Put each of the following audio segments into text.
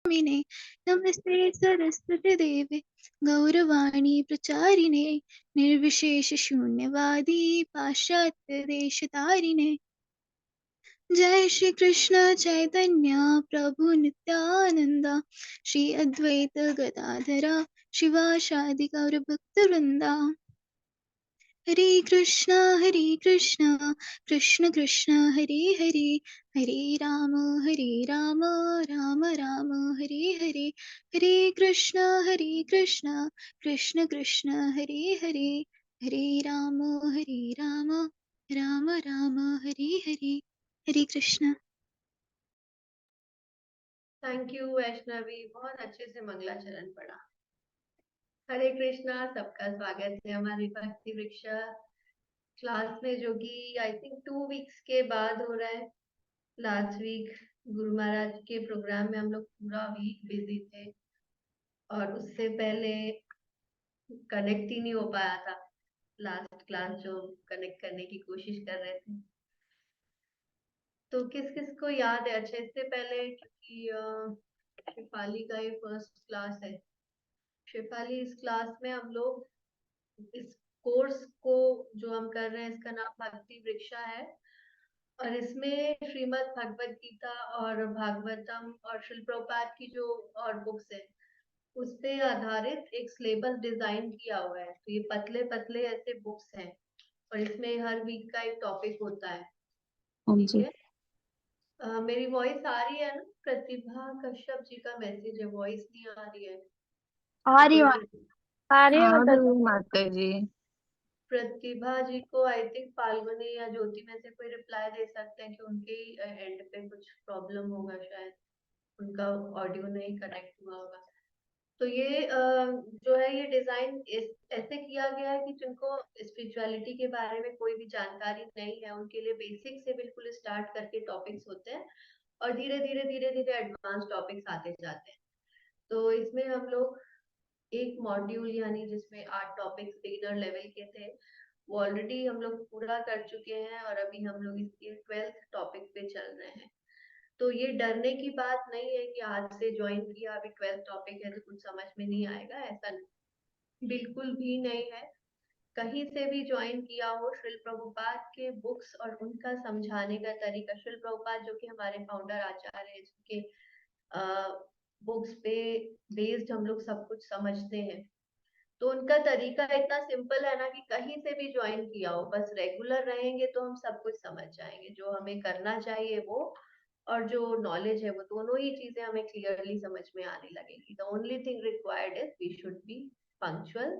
स्वामिने नमस्ते सरस्वती देवे गौरवाणी प्रचारिणे निर्विशेष शून्यवादी पाश्चात्य देश तारिणे। जय श्री कृष्ण चैतन्य प्रभु नित्यानंद श्री अद्वैत गदाधरा शिवाशादि गौर भक्तवृंदा। हरे कृष्णा कृष्ण कृष्ण हरे हरे हरे राम राम राम हरे हरे। हरे कृष्णा कृष्ण कृष्ण हरे हरे हरे राम राम राम हरे हरे। हरे कृष्ण। थैंक यू वैष्णवी, बहुत अच्छे से मंगलाचरण पढ़ा। हरे कृष्णा, सबका स्वागत है हमारी भक्ति वृक्षा क्लास में, जो कि आई थिंक 2 वीक्स के बाद हो रहा है। लास्ट वीक गुरु महाराज के प्रोग्राम में हम लोग पूरा वीक बिजी थे और उससे पहले कनेक्ट ही नहीं हो पाया था। लास्ट क्लास जो कनेक्ट करने की कोशिश कर रहे थे, तो किस किस को याद है? अच्छा, इससे पहले क्योंकि शेफाली का ये फर्स्ट क्लास है, शेफाली इस क्लास में हम लोग इस कोर्स को जो हम कर रहे हैं इसका नाम भक्ति वृक्षा है, और इसमें श्रीमद् भगवत गीता और भागवतम और शिल प्रभुपाद की जो और बुक्स है उस पे आधारित एक सिलेबस डिजाइन किया हुआ है। तो ये पतले पतले ऐसे बुक्स हैं और इसमें हर वीक का एक टॉपिक होता है। ठीक है। मेरी वॉइस आ रही है ना? प्रतिभा कश्यप जी का मैसेज है, वॉइस नहीं आ रही है आ तो रही कोई आ रही है हाँ माता जी। माता जी। प्रतिभा जी को आई थिंक फाल्गुनी या ज्योति में से कोई रिप्लाई दे सकते हैं कि उनके एंड पे कुछ प्रॉब्लम होगा, शायद उनका ऑडियो नहीं कनेक्ट हुआ होगा। तो ये जो है ये डिजाइन ऐसे किया गया है कि जिनको स्पिरिचुअलिटी के बारे में कोई भी जानकारी नहीं है उनके लिए बेसिक से बिल्कुल स्टार्ट करके टॉपिक्स होते हैं और धीरे धीरे धीरे धीरे एडवांस टॉपिक्स आते जाते हैं। तो इसमें हम लोग एक मॉड्यूल यानी जिसमें 8 टॉपिक्स बिगिनर लेवल के थे वो ऑलरेडी हम लोग पूरा कर चुके हैं और अभी हम लोग इसके 12th टॉपिक पे चल रहे हैं। तो ये डरने की बात नहीं है कि आज से ज्वाइन किया अभी 12th टॉपिक है तो कुछ समझ में नहीं आएगा, ऐसा बिल्कुल भी नहीं है। कहीं से भी ज्वाइन किया हो, श्रील प्रभुपाद के बुक्स और उनका समझाने का तरीका, श्रील प्रभुपाद जो कि हमारे फाउंडर आचार्य है जिनके बुक्स पे बेस्ड हम लोग सब कुछ समझते हैं, तो उनका तरीका इतना सिंपल है ना कि कहीं से भी ज्वाइन किया हो बस रेगुलर रहेंगे तो हम सब कुछ समझ जाएंगे जो हमें करना चाहिए वो, और जो नॉलेज है वो दोनों ही चीजें हमें क्लियरली समझ में आने लगेगी। The only thing required is we should be punctual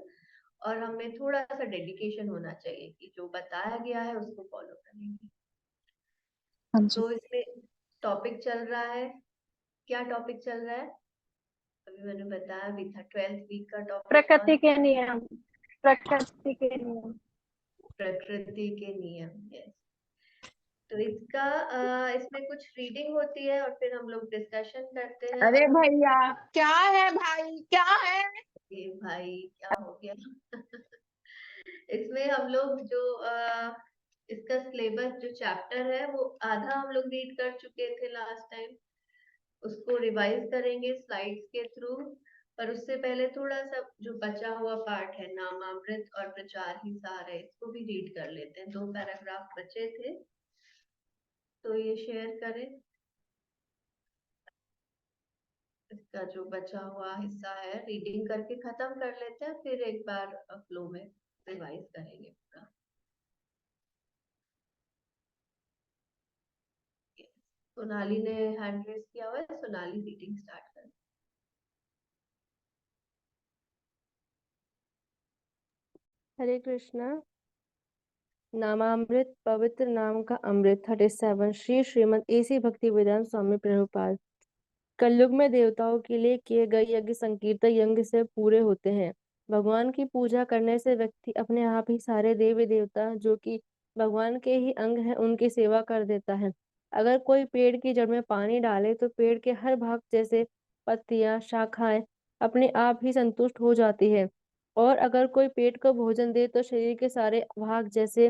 और हमें थोड़ा सा डेडिकेशन होना चाहिए कि जो बताया गया है उसको फॉलो करेंगे। तो इसमें टॉपिक चल रहा है, क्या टॉपिक चल रहा है? अभी मैंने बताया भी था 12th वीक का टॉपिक प्रकृति के नियम। प्रकृति के नियम। प्रकृति के नियम। यस। तो इसका इसमें कुछ रीडिंग होती है और फिर हम लोग डिस्कशन करते हैं। अरे भैया क्या है भाई, क्या है ये भाई क्या हो गया? इसमें हम लोग जो इसका सिलेबस जो चैप्टर है वो आधा हम लोग रीड कर चुके थे लास्ट टाइम, उसको रिवाइज करेंगे स्लाइड्स के थ्रू। पर उससे पहले थोड़ा सा जो बचा हुआ पार्ट है नामामृत और प्रचार ही सार है, इसको भी रीड कर लेते हैं। 2 पैराग्राफ बचे थे तो ये शेयर करें। इसका जो बचा हुआ हिस्सा है रीडिंग करके खत्म कर लेते हैं, फिर एक बार फ्लो में रिवाइज करेंगे पूरा। सोनाली ने हैंड रेस किया हुआ है, सोनाली रीडिंग स्टार्ट कर। हरे कृष्णा। नामामृत पवित्र नाम का अमृत 37 श्री श्रीमद एसी भक्ति वेदांत स्वामी प्रभुपाद। कलयुग में देवताओं के लिए किए गए यज्ञ संकीर्तन यज्ञ से पूरे होते हैं। भगवान की पूजा करने से व्यक्ति अपने आप ही सारे देवी देवता जो कि भगवान के ही अंग हैं उनकी सेवा कर देता है। अगर कोई पेड़ की जड़ में पानी डाले तो पेड़ के हर भाग जैसे पत्तियां शाखाएं अपने आप ही संतुष्ट हो जाती है, और अगर कोई पेट को भोजन दे तो शरीर के सारे भाग जैसे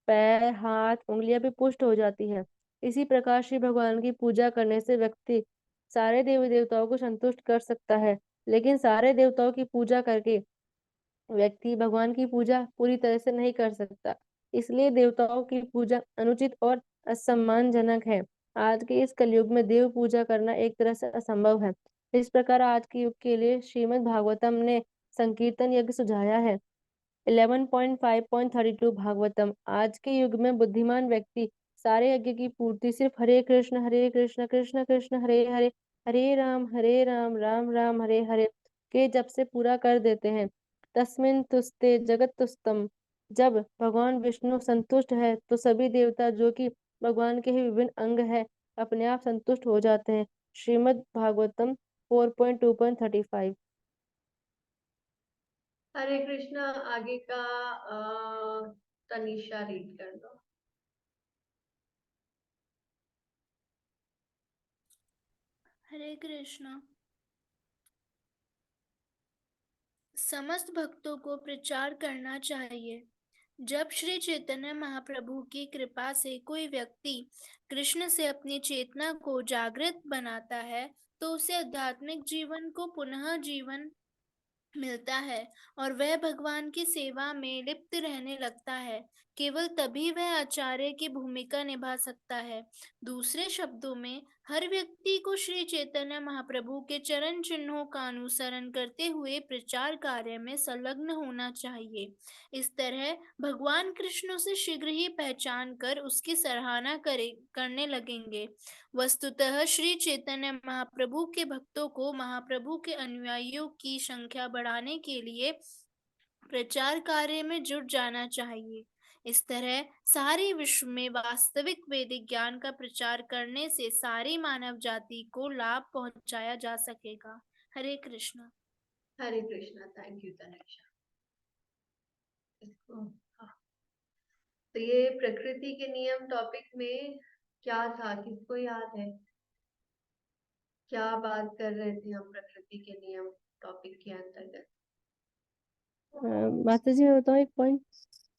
पैर हाथ उंगलियां भी पुष्ट हो जाती है। इसी प्रकार श्री भगवान की पूजा करने से व्यक्ति सारे देवी देवताओं को संतुष्ट कर सकता है, लेकिन सारे देवताओं की पूजा करके व्यक्ति भगवान की पूजा पूरी तरह से नहीं कर सकता। इसलिए देवताओं की पूजा अनुचित और असम्मानजनक है। आज के इस कलयुग में देव पूजा करना एक तरह से असंभव है। इस प्रकार आज के युग के लिए श्रीमद् भागवतम ने संकीर्तन यज्ञ सुझाया है। 11.5.32 भागवतम। आज के युग में बुद्धिमान व्यक्ति सारे यज्ञ की पूर्ति सिर्फ हरे कृष्ण कृष्ण कृष्ण हरे हरे, हरे राम राम राम हरे हरे के जप से पूरा कर देते हैं। तस्मिन् तुस्ते जगत तुस्तम। जब भगवान विष्णु संतुष्ट है तो सभी देवता जो कि भगवान के ही विभिन्न अंग है अपने आप संतुष्ट हो जाते हैं। श्रीमद् भागवतम 4.2.35। हरे कृष्णा। आगे का तनीषा रीड कर दो। हरे कृष्णा। समस्त भक्तों को प्रचार करना चाहिए। जब श्री चैतन्य महाप्रभु की कृपा से कोई व्यक्ति कृष्ण से अपनी चेतना को जागृत बनाता है तो उसे आध्यात्मिक जीवन को पुनः जीवन मिलता है और वह भगवान की सेवा में लिप्त रहने लगता है। केवल तभी वह आचार्य की भूमिका निभा सकता है। दूसरे शब्दों में हर व्यक्ति को श्री चैतन्य महाप्रभु के चरण चिन्हों का अनुसरण करते हुए प्रचार कार्य में संलग्न होना चाहिए। इस तरह भगवान कृष्ण से शीघ्र ही पहचान कर उसकी सराहना करने लगेंगे। वस्तुतः श्री चैतन्य महाप्रभु के भक्तों को महाप्रभु के अनुयायियों की संख्या बढ़ाने के लिए प्रचार कार्य में जुट जाना चाहिए। इस तरह सारे विश्व में वास्तविक वैदिक ज्ञान का प्रचार करने से सारी मानव जाति को लाभ पहुंचाया जा सकेगा। हरे कृष्णा। हरे कृष्णा। Thank you Tanisha. इसको हाँ। तो ये प्रकृति के नियम टॉपिक में क्या था, किसको याद है? क्या बात कर रहे थे हम प्रकृति के नियम टॉपिक के अंतर्गत? माता जी मैं बताऊँ एक पॉइंट।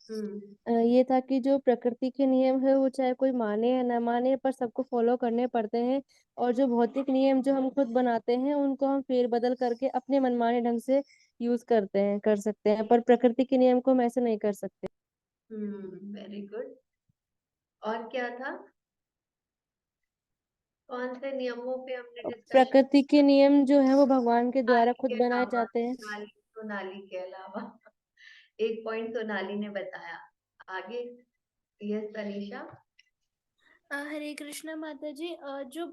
हम्म। ये था कि जो प्रकृति के नियम है वो चाहे कोई माने या ना माने पर सबको फॉलो करने पड़ते हैं, और जो भौतिक नियम जो हम खुद बनाते हैं उनको हम फेर बदल करके अपने मनमाने ढंग से यूज कर सकते हैं, पर प्रकृति के नियम को हम ऐसे नहीं कर सकते। Very good. और क्या था? कौन से नियमों पे हमने डिस्कशन? प्रकृति के नियम जो है वो भगवान के द्वारा नाली खुद के बनाए अलावा, जाते हैं। सोनाली के अलावा एक पॉइंट सोनाली ने बताया। आगे यस तनीषा। हरे कृष्णा माता जी। जो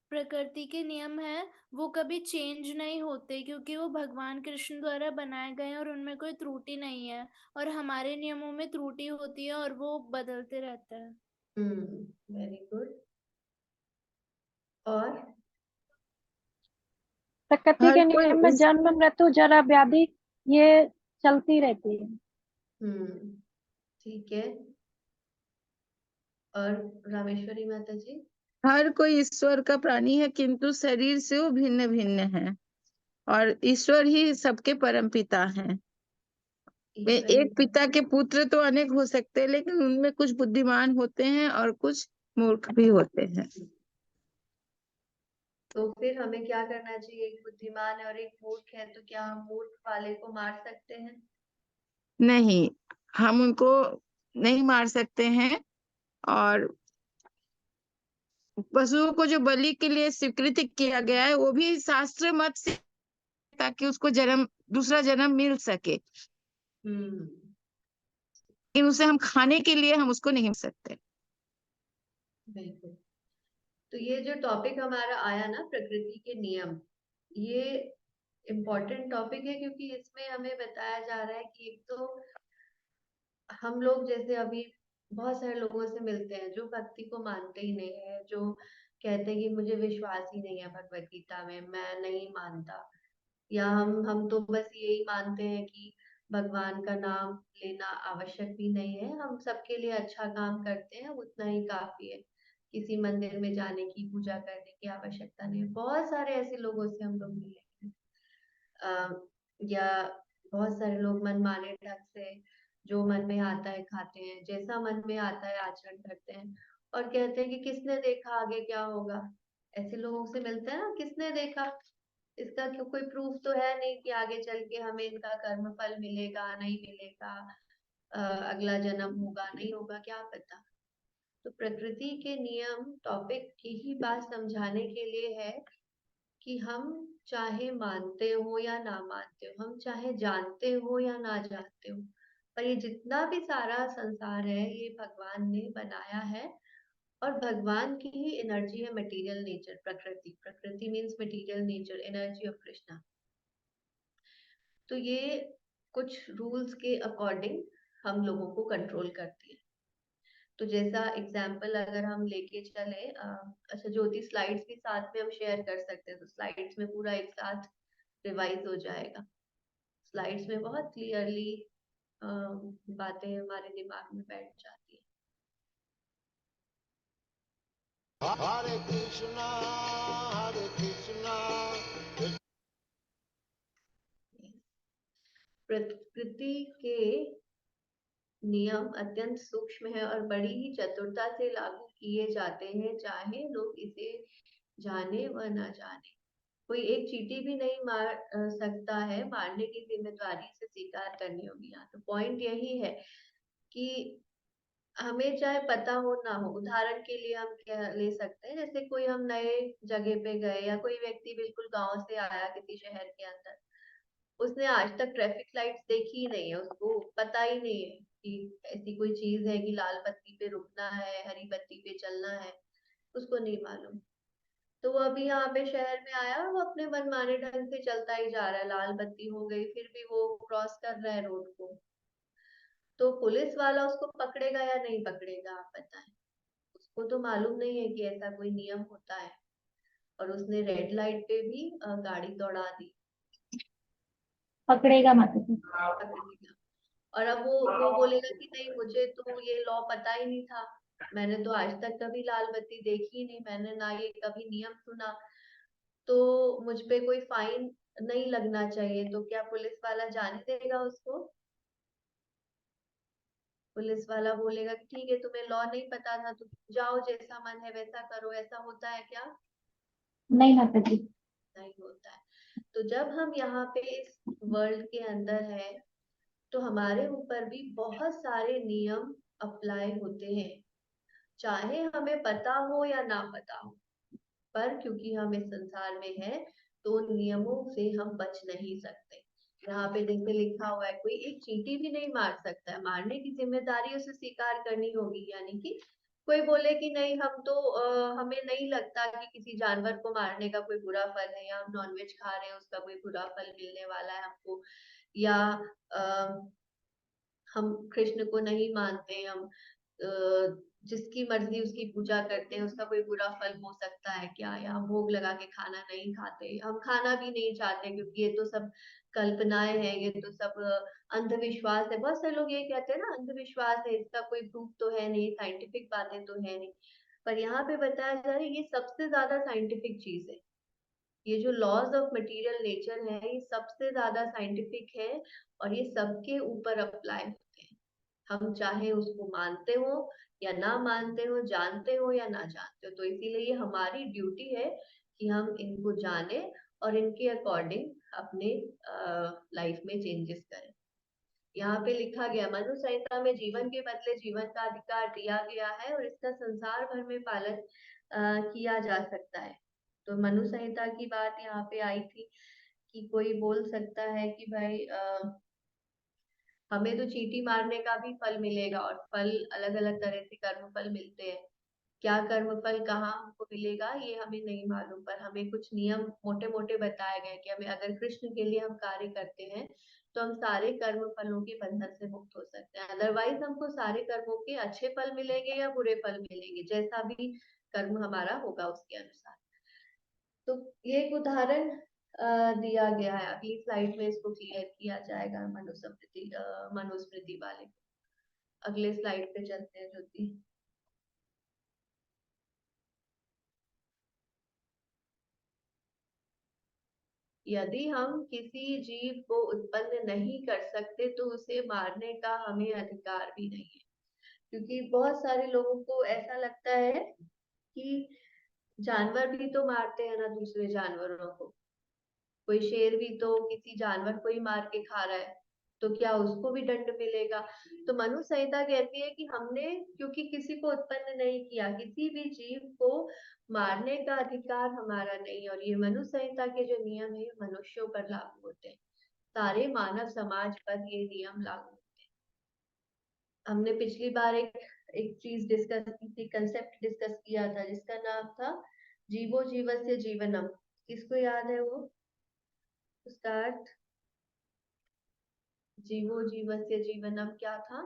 प्रकृति के नियम है वो कभी चेंज नहीं होते क्योंकि वो भगवान कृष्ण द्वारा बनाए गए हैं और उनमें कोई त्रुटि नहीं है। और हमारे नियमों में त्रुटि होती है और वो बदलते रहता है। Very good. और प्रकृति हर के कोई नियम में इस जन्म मृत्यु जरा व्याधि ये चलती रहती है। ठीक है। और रामेश्वरी माता जी? हर कोई ईश्वर का प्राणी है किंतु शरीर से वो भिन्न भिन्न है, और ईश्वर ही सबके परम पिता हैं। वे ईश्वरी। एक पिता के पुत्र तो अनेक हो सकते हैं, लेकिन उनमें कुछ बुद्धिमान होते हैं और कुछ मूर्ख भी होते हैं। तो फिर हमें क्या करना चाहिए? एक बुद्धिमान है और एक मूर्ख है, तो क्या हम मूर्ख वाले को मार सकते हैं? नहीं, हम उनको नहीं मार सकते हैं। और पशुओं को जो बलि के लिए स्वीकृत किया गया है वो भी शास्त्र मत से, ताकि उसको दूसरा जन्म मिल सके, हम्म। लेकिन उसे हम खाने के लिए हम उसको नहीं मार सकते। बिल्कुल। तो ये जो टॉपिक हमारा आया ना, प्रकृति के नियम, ये इम्पोर्टेंट टॉपिक है क्योंकि इसमें हमें बताया जा रहा है कि एक तो हम लोग जैसे अभी बहुत सारे लोगों से मिलते हैं जो भक्ति को मानते ही नहीं है, जो कहते हैं कि मुझे विश्वास ही नहीं है भगवत गीता में, मैं नहीं मानता। या हम तो बस यही मानते हैं कि भगवान का नाम लेना आवश्यक भी नहीं है, हम सबके लिए अच्छा काम करते हैं, उतना ही काफी है। किसी मंदिर में जाने की, पूजा करने की आवश्यकता नहीं है। बहुत सारे ऐसे लोगों से हम लोग मिले हैं। या बहुत सारे लोग मनमाने ढंग से जो मन में आता है खाते हैं, जैसा मन में आता है आचरण करते हैं और कहते हैं कि किसने देखा आगे क्या होगा। ऐसे लोगों से मिलते हैं ना, किसने देखा? इसका कोई प्रूफ तो है नहीं कि आगे चल के हमें इनका कर्म फल मिलेगा नहीं मिलेगा, अगला जन्म होगा नहीं होगा, क्या पता। तो प्रकृति के नियम टॉपिक की ही बात समझाने के लिए है कि हम चाहे मानते हो या ना मानते हो, हम चाहे जानते हो या ना जानते हो, पर ये जितना भी सारा संसार है ये भगवान ने बनाया है, और भगवान की ही एनर्जी है मटेरियल नेचर। प्रकृति, प्रकृति means material nature, energy of Krishna. तो ये कुछ रूल्स के अकॉर्डिंग हम लोगों को कंट्रोल करती है। तो जैसा एग्जाम्पल अगर हम लेके चले, अच्छा ज्योति स्लाइड्स भी साथ में हम शेयर कर सकते हैं, तो स्लाइड्स में पूरा एक साथ रिवाइज हो जाएगा। स्लाइड्स में बहुत क्लियरली बातें हमारे दिमाग में बैठ जाती है। Hare Krishna, Hare Krishna. प्रकृति के नियम अत्यंत सूक्ष्म है और बड़ी ही चतुरता से लागू किए जाते हैं, चाहे लोग इसे जाने व न जाने। कोई एक चींटी भी नहीं मार सकता है, मारने की जिम्मेदारी से स्वीकार करनी होगी। यहाँ तो पॉइंट यही है कि हमें चाहे पता हो ना हो, उदाहरण के लिए हम क्या ले सकते हैं, जैसे कोई हम नए जगह पे गए या कोई व्यक्ति बिल्कुल गांव से आया किसी शहर के अंदर, उसने आज तक ट्रैफिक लाइट्स देखी ही नहीं है, उसको पता ही नहीं है कि ऐसी कोई चीज है कि लाल बत्ती पे रुकना है, हरी बत्ती पे चलना है, उसको नहीं मालूम। तो वो अभी यहाँ पे शहर में आया, वो अपने मनमाने ढंग से चलता ही जा रहा है, लाल बत्ती हो गई फिर भी वो क्रॉस कर रहा है रोड को। तो पुलिस वाला उसको पकड़ेगा या नहीं पकड़ेगा, आप बताएं? उसको तो मालूम नहीं है कि ऐसा कोई नियम होता है, और उसने रेड लाइट पे भी गाड़ी दौड़ा दी। पकड़ेगा माता जी। पकड़ेगा। और अब वो बोलेगा कि नहीं, मुझे तो ये लॉ पता ही नहीं था, मैंने तो आज तक कभी लाल बत्ती देखी ही नहीं, मैंने ना ये कभी नियम सुना, तो मुझ पे कोई फाइन नहीं लगना चाहिए। तो क्या पुलिस वाला जाने देगा उसको? पुलिस वाला बोलेगा कि ठीक है, तुम्हें लॉ नहीं पता था तो जाओ, जैसा मन है वैसा करो। ऐसा होता है क्या? नहीं माता जी। नहीं होता है। तो जब हम यहाँ पे इस वर्ल्ड के अंदर है, तो हमारे ऊपर भी बहुत सारे नियम अप्लाई होते हैं, चाहे हमें पता हो या ना पता हो। पर क्योंकि हम इस संसार में हैं, तो उन नियमों से हम बच नहीं सकते। यहाँ पे जैसे लिखा हुआ है, कोई एक चींटी भी नहीं मार सकता है, मारने की जिम्मेदारी उसे स्वीकार करनी होगी। यानी कि कोई बोले कि नहीं, हम तो हमें नहीं लगता कि किसी जानवर को मारने का कोई बुरा फल है, या हम नॉनवेज खा रहे हैं उसका कोई बुरा फल मिलने वाला है हमको, या हम कृष्ण को नहीं मानते, हम जिसकी मर्जी उसकी पूजा करते हैं, उसका कोई बुरा फल हो सकता है क्या? या हम भोग लगा के खाना नहीं खाते, हम खाना भी नहीं चाहते, क्योंकि ये तो सब कल्पनाएं हैं, ये तो सब अंधविश्वास है। बहुत सारे लोग ये कहते हैं ना, अंधविश्वास है, इसका कोई प्रूफ तो है नहीं, साइंटिफिक बातें तो है नहीं। पर यहाँ पे बताया जा रहा है ये सबसे ज्यादा साइंटिफिक चीज है। ये जो लॉज ऑफ मटेरियल नेचर है, ये सबसे ज्यादा साइंटिफिक है, और ये सबके ऊपर अप्लाई होते हैं। हम चाहे उसको मानते हो या ना मानते हो, जानते हो या ना जानते हो। तो इसीलिए हमारी ड्यूटी है कि हम इनको जाने और इनके अकॉर्डिंग अपने लाइफ में चेंजेस करें। यहाँ पे लिखा गया, मनु संहिता में जीवन के बदले जीवन का अधिकार दिया गया है, और इसका संसार भर में पालन किया जा सकता है। तो मनु संहिता की बात यहाँ पे आई थी कि कोई बोल सकता है कि भाई हमें तो चींटी मारने का भी फल मिलेगा, और फल अलग अलग तरह से कर्म फल मिलते हैं। क्या कर्म फल कहाँ हमको मिलेगा ये हमें नहीं मालूम, पर हमें कुछ नियम मोटे मोटे बताए गए कि हमें अगर कृष्ण के लिए हम कार्य करते हैं, तो हम सारे कर्म फलों के बंधन से मुक्त हो सकते हैं। अदरवाइज हमको सारे कर्मों के अच्छे फल मिलेंगे या बुरे फल मिलेंगे, जैसा भी कर्म हमारा होगा उसके अनुसार। तो ये एक उदाहरण दिया गया है। अगली स्लाइड में इसको क्लियर किया जाएगा, मनुस्मृति मनुस्मृति वाले। अगले स्लाइड पे चलते हैं ज्योति। यदि हम किसी जीव को उत्पन्न नहीं कर सकते, तो उसे मारने का हमें अधिकार भी नहीं है। क्योंकि बहुत सारे लोगों को ऐसा लगता है कि जानवर भी तो मारते हैं ना दूसरे जानवरों को, कोई शेर भी तो किसी जानवर को ही मार के खा रहा है, तो क्या उसको भी दंड मिलेगा? तो मनु संहिता कहती है कि हमने क्योंकि किसी को उत्पन्न नहीं किया, किसी भी जीव को मारने का अधिकार हमारा नहीं, और ये मनु संहिता के जो नियम है मनुष्यों पर लागू होते हैं, सारे मानव समाज पर ये नियम लागू होते हैं। हमने पिछली बार एक चीज डिस्कस की थी, कंसेप्ट डिस्कस किया था जिसका नाम था जीवो जीवस्य जीवनम। किसको याद है वो उसका अर्थ? जीवो जीवस्य जीवनम क्या था?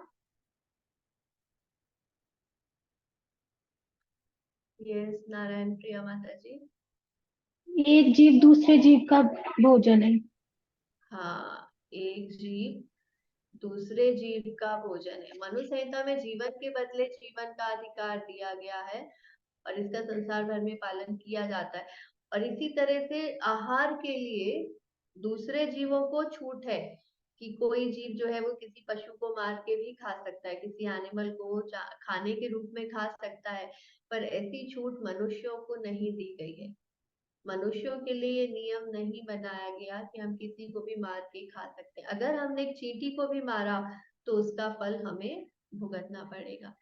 यस नारायण प्रिया माता जी। एक जीव दूसरे जीव का भोजन है। हाँ, एक जीव दूसरे जीव का भोजन है। मनु संहिता में जीवन के बदले जीवन का अधिकार दिया गया है और इसका संसार भर में पालन किया जाता है। और इसी तरह से आहार के लिए दूसरे जीवों को छूट है कि कोई जीव जो है वो किसी पशु को मार के भी खा सकता है, किसी एनिमल को खाने के रूप में खा सकता है, पर ऐसी छूट मनुष्यों को नहीं दी गई है। मनुष्यों के लिए ये नियम नहीं बनाया गया कि हम किसी को भी मार के खा सकते हैं। अगर हमने एक चींटी को भी मारा तो उसका फल हमें भुगतना पड़ेगा।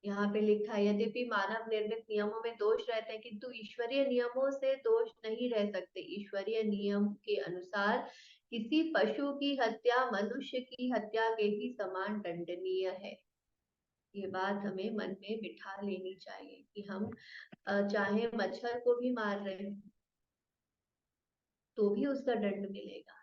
यहाँ पे लिखा है यद्यपि मानव निर्मित नियमों में दोष रहते हैं किंतु ईश्वरीय नियमों से दोष नहीं रह सकते। ईश्वरीय नियम के अनुसार किसी पशु की हत्या मनुष्य की हत्या के ही समान दंडनीय है। ये बात हमें मन में बिठा लेनी चाहिए कि हम चाहे मच्छर को भी मार रहे हैं तो भी उसका दंड मिलेगा।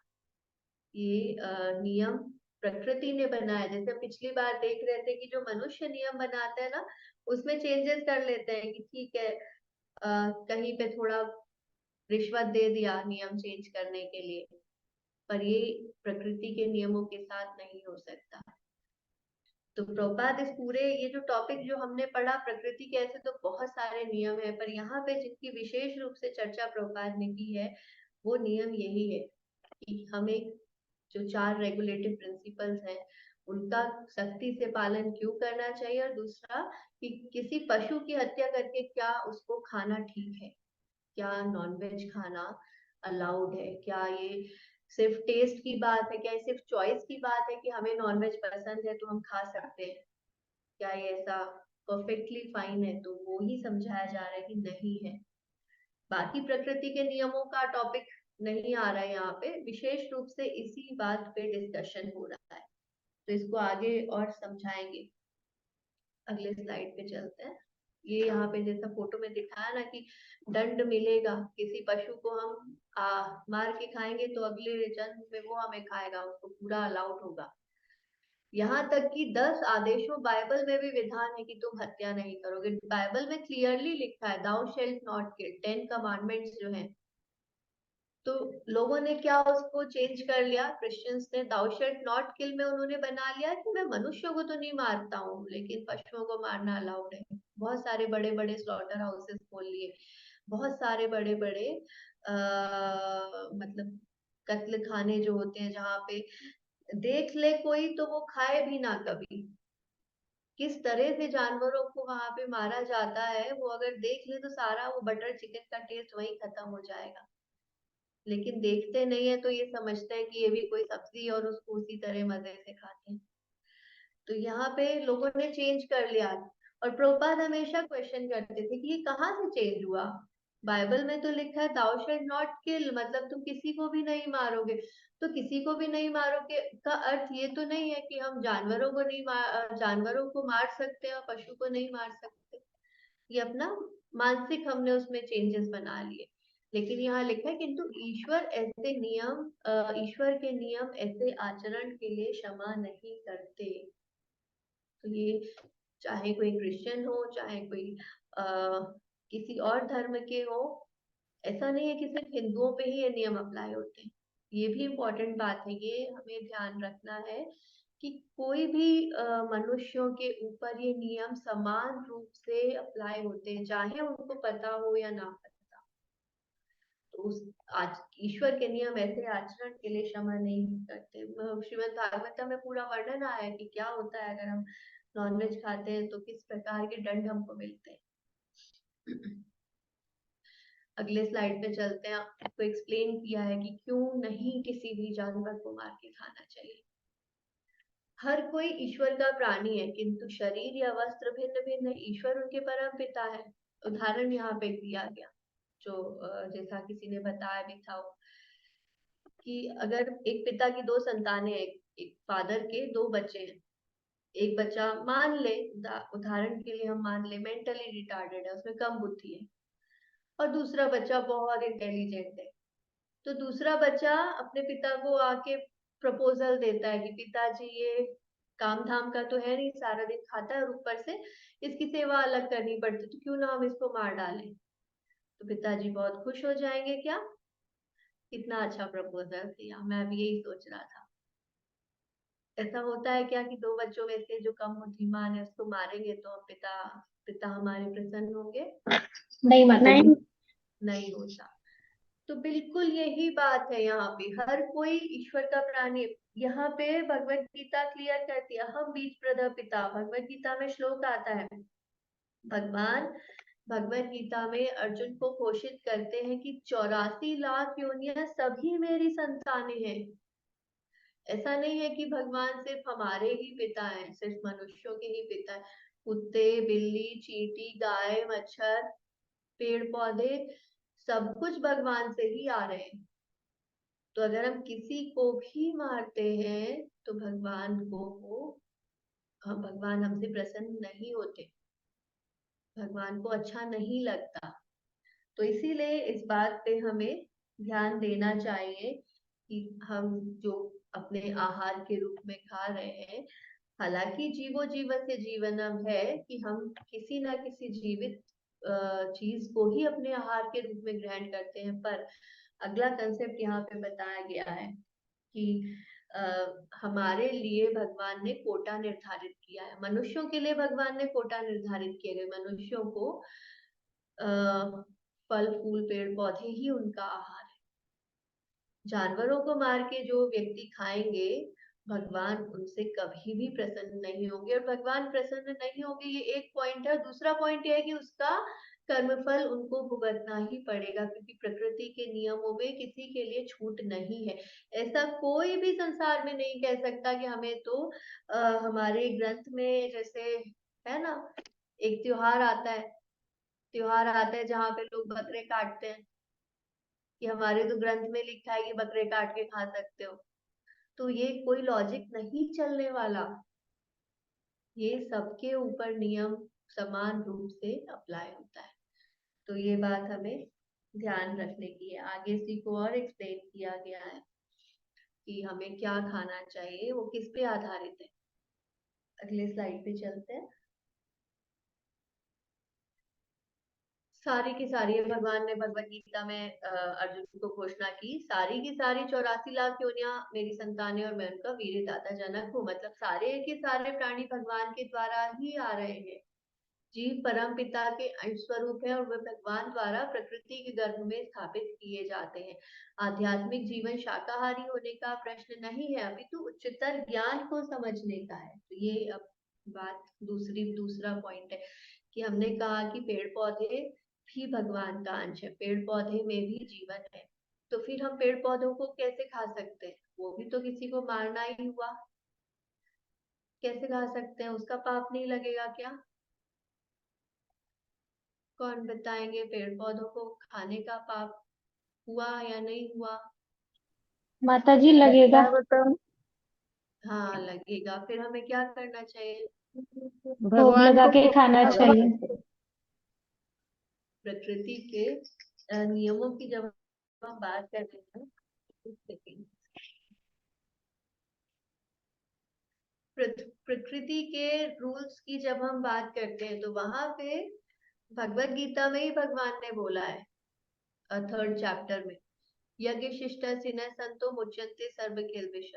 ये नियम प्रकृति ने बनाया। जैसे हम पिछली बार देख रहे थे कि जो मनुष्य नियम बनाते हैं ना उसमें चेंजेस कर लेते हैं कि ठीक है कहीं पे थोड़ा रिश्वत दे दिया नियम चेंज करने के लिए, पर ये प्रकृति के नियमों के साथ नहीं हो सकता। तो प्रभुपाद इस पूरे ये जो टॉपिक जो हमने पढ़ा प्रकृति के ऐसे तो बहुत सारे नियम है, पर यहाँ पे जिनकी विशेष रूप से चर्चा प्रभुपाद ने की है वो नियम यही है कि हमें जो 4 रेगुलेटिव प्रिंसिपल्स हैं उनका सख्ती से पालन क्यों करना चाहिए, और दूसरा कि किसी पशु की हत्या करके क्या उसको खाना ठीक है, क्या नॉनवेज खाना अलाउड है, क्या ये सिर्फ टेस्ट की बात है, क्या ये सिर्फ चॉइस की बात है कि हमें नॉनवेज पसंद है तो हम खा सकते हैं, क्या ये ऐसा परफेक्टली फाइन है? तो वो ही समझाया जा रहा है कि नहीं है। बाकी प्रकृति के नियमों का टॉपिक नहीं आ रहा है यहाँ पे, विशेष रूप से इसी बात पे डिस्कशन हो रहा है, तो इसको आगे और समझाएंगे। अगले स्लाइड पे चलते हैं। ये यहाँ पे जैसा फोटो में दिखाया ना कि दंड मिलेगा, किसी पशु को हम मार के खाएंगे तो अगले जन्म में वो हमें खाएगा, उसको पूरा अलाउड होगा। यहाँ तक कि 10 आदेशों बाइबल में भी विधान है कि तुम हत्या नहीं करोगे। बाइबल में क्लियरली लिखा है thou shalt not kill, 10 commandments जो हैं। तो लोगों ने क्या उसको चेंज कर लिया, क्रिश्चियंस ने दाउ शेल्ट नॉट किल में उन्होंने बना लिया कि मैं मनुष्यों को तो नहीं मारता हूँ लेकिन पशुओं को मारना अलाउड है। बहुत सारे बड़े बड़े स्लॉटर हाउसेस खोल लिए, बहुत सारे बड़े बड़े मतलब कत्ल खाने जो होते हैं जहाँ पे देख ले कोई तो वो खाए भी ना कभी। किस तरह से जानवरों को वहां पे मारा जाता है, वो अगर देख ले तो सारा वो बटर चिकन का टेस्ट वही खत्म हो जाएगा। लेकिन देखते नहीं है तो ये समझते हैं कि ये भी कोई सब्जी और उसको उसी तरह मजे से खाते हैं। तो यहाँ पे लोगों ने चेंज कर लिया और प्रभुपाद हमेशा क्वेश्चन करते थे कि ये कहाँ से चेंज हुआ। बाइबल में तो लिखा है दाउ शेल्ट नॉट किल, मतलब तुम किसी को भी नहीं मारोगे। तो किसी को भी नहीं मारोगे का अर्थ ये तो नहीं है कि हम जानवरों को नहीं जानवरों को मार सकते हैं और पशु को नहीं मार सकते। ये अपना मानसिक हमने उसमें चेंजेस बना लिए। लेकिन यहाँ लिखा है किंतु ईश्वर ऐसे नियम ईश्वर के नियम ऐसे आचरण के लिए क्षमा नहीं करते। तो ये चाहे कोई क्रिश्चियन हो चाहे कोई किसी और धर्म के हो, ऐसा नहीं है कि सिर्फ हिंदुओं पे ही ये नियम अप्लाई होते हैं। ये भी इम्पोर्टेंट बात है, ये हमें ध्यान रखना है कि कोई भी मनुष्यों के ऊपर ये नियम समान रूप से अप्लाई होते हैं, चाहे उनको पता हो या ना पता। तो उस आज ईश्वर के नियम ऐसे आचरण के लिए क्षमा नहीं करते। श्रीमद् भागवत में पूरा वर्णन आया है कि क्या होता है अगर हम नॉनवेज खाते हैं तो किस प्रकार के दंड हमको मिलते हैं। अगले स्लाइड पे चलते हैं। आपको एक्सप्लेन किया है कि क्यों नहीं किसी भी जानवर को मार के खाना चाहिए। हर कोई ईश्वर का प्राणी है, किंतु शरीर या वस्त्र भिन्न भिन्न है। ईश्वर उनके परम पिता है। उदाहरण यहाँ पे दिया गया, जो जैसा किसी ने बताया भी था कि अगर एक पिता की 2 संतानें, एक फादर के 2 बच्चे हैं। एक बच्चा मान ले, उदाहरण के लिए हम मान ले मेंटली रिटार्डेड है, उसमें कम बुद्धि है, और दूसरा बच्चा बहुत इंटेलिजेंट है। तो दूसरा बच्चा अपने पिता को आके प्रपोजल देता है कि पिताजी ये काम धाम का तो है नहीं, सारा दिन खाता है और ऊपर से इसकी सेवा अलग करनी पड़ती, तो क्यों ना हम इसको मार डालें। तो पिताजी बहुत खुश हो जाएंगे। क्या कितना अच्छा प्रपोजल किया, मैं भी यही सोच रहा था। ऐसा होता है क्या कि 2 बच्चों में से जो कम बुद्धिमान है उसको मारेंगे तो हम पिता हमारे प्रसन्न होंगे? नहीं माता जी। नहीं होता। तो बिल्कुल यही बात है यहाँ पे, हर कोई ईश्वर का प्राणी। यहाँ पे भगवत गीता क्लियर करती है, हम बीज प्रद पिता। भगवत गीता में श्लोक आता है, भगवान भगवत गीता में अर्जुन को घोषित करते हैं कि 84 लाख योनियां सभी मेरी संतानें हैं। ऐसा नहीं है कि भगवान सिर्फ हमारे ही पिता हैं, सिर्फ मनुष्यों के ही पिता है। कुत्ते, बिल्ली, चींटी, गाय, मच्छर, पेड़ पौधे, सब कुछ भगवान से ही आ रहे हैं। तो अगर हम किसी को भी मारते हैं तो भगवान हमसे प्रसन्न नहीं होते, भगवान को अच्छा नहीं लगता। तो इसीलिए इस बात पे हमें ध्यान देना चाहिए कि हम जो अपने आहार के रूप में खा रहे हैं, हालांकि जीवो जीवन से जीवनम है कि हम किसी ना किसी जीवित चीज को ही अपने आहार के रूप में ग्रहण करते हैं। पर अगला कंसेप्ट यहाँ पे बताया गया है कि हमारे लिए भगवान ने कोटा निर्धारित किया है। मनुष्यों के लिए भगवान ने कोटा निर्धारित किए गए, मनुष्यों को फल फूल पेड़ पौधे ही उनका आहार है। जानवरों को मार के जो व्यक्ति खाएंगे, भगवान उनसे कभी भी प्रसन्न नहीं होंगे। और भगवान प्रसन्न नहीं होंगे, ये एक पॉइंट है। दूसरा पॉइंट यह है कि उसका कर्मफल उनको भुगतना ही पड़ेगा, क्योंकि प्रकृति के नियमों में किसी के लिए छूट नहीं है। ऐसा कोई भी संसार में नहीं कह सकता कि हमें तो हमारे ग्रंथ में जैसे है ना, एक त्योहार आता है जहाँ पे लोग बकरे काटते हैं, कि हमारे तो ग्रंथ में लिखा है कि बकरे काट के खा सकते हो। तो ये कोई लॉजिक नहीं चलने वाला। ये सबके ऊपर नियम समान रूप से अप्लाई होता है। तो ये बात हमें ध्यान रखने की है। आगे इसी को और एक्सप्लेन किया गया है कि हमें क्या खाना चाहिए, वो किस पे आधारित है। अगले स्लाइड पे चलते हैं। सारी की सारी भगवान ने भगवत गीता में अर्जुन को घोषणा की, सारी की सारी 84 लाख योनियां मेरी संतानें और मैं उनका वीर दाता जनक हूँ। मतलब सारे के सारे प्राणी भगवान के द्वारा ही आ रहे हैं। जीव परम पिता के अंश स्वरूप है और वे भगवान द्वारा प्रकृति के गर्भ में स्थापित किए जाते हैं। आध्यात्मिक जीवन शाकाहारी होने का प्रश्न नहीं है, अभी तो उच्चतर ज्ञान को समझने का है। तो ये अब बात दूसरा पॉइंट है कि हमने कहा कि पेड़ पौधे भी भगवान का अंश है, पेड़ पौधे में भी जीवन है। तो फिर हम पेड़ पौधों को कैसे खा सकते हैं? वो भी तो किसी को मारना ही हुआ, कैसे खा सकते हैं? उसका पाप नहीं लगेगा क्या? कौन बताएंगे, पेड़ पौधों को खाने का पाप हुआ या नहीं हुआ? माता जी लगेगा। मैं बताऊं, हाँ लगेगा। फिर हमें क्या करना चाहिए? भोग भगवान लगा को के खाना चाहिए। प्रकृति के नियमों की जब हम बात कर रहे हैं, एक सेकेंड, प्रकृति के रूल्स की जब हम बात करते हैं तो वहां पे भगवत गीता में ही भगवान ने बोला है, 3rd चैप्टर में, यज्ञ शिष्ट सिनः संतो मुच्यन्ते सर्व किल्बिष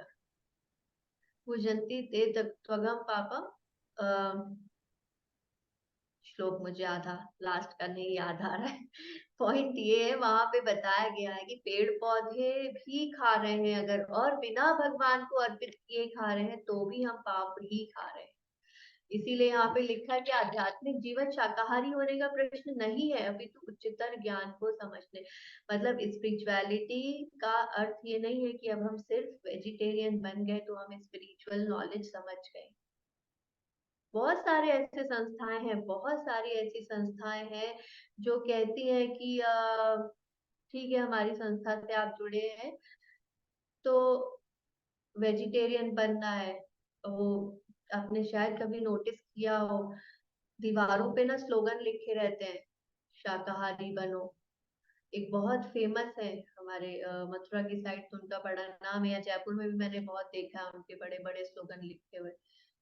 पूजन्ति ते त्वगम पापम। श्लोक मुझे आधा लास्ट का नहीं याद आ रहा है। पॉइंट ये है, वहां पे बताया गया है कि पेड़ पौधे भी खा रहे हैं अगर, और बिना भगवान को अर्पित किए खा रहे हैं तो भी हम पाप ही खा रहे हैं। इसीलिए यहाँ पे लिखा है कि आध्यात्मिक जीवन शाकाहारी होने का प्रश्न नहीं है, अभी तो उच्चतर ज्ञान को समझने, मतलब स्पिरिचुअलिटी का अर्थ ये नहीं है कि अब हम सिर्फ वेजिटेरियन बन गए तो हम स्पिरिचुअल नॉलेज समझ गए। बहुत सारे ऐसे संस्थाएं हैं, बहुत सारी ऐसी संस्थाएं हैं जो कहती हैं कि ठीक है हमारी संस्था से आप जुड़े हैं तो वेजिटेरियन बनना है। वो आपने शायद कभी नोटिस किया हो, दीवारों पे ना स्लोगन लिखे रहते हैं, शाकाहारी बनो। एक बहुत फेमस है हमारे मथुरा की साइड, तो उनका बड़ा नाम है, या जयपुर में भी मैंने बहुत देखा है उनके बड़े बड़े स्लोगन लिखे हुए,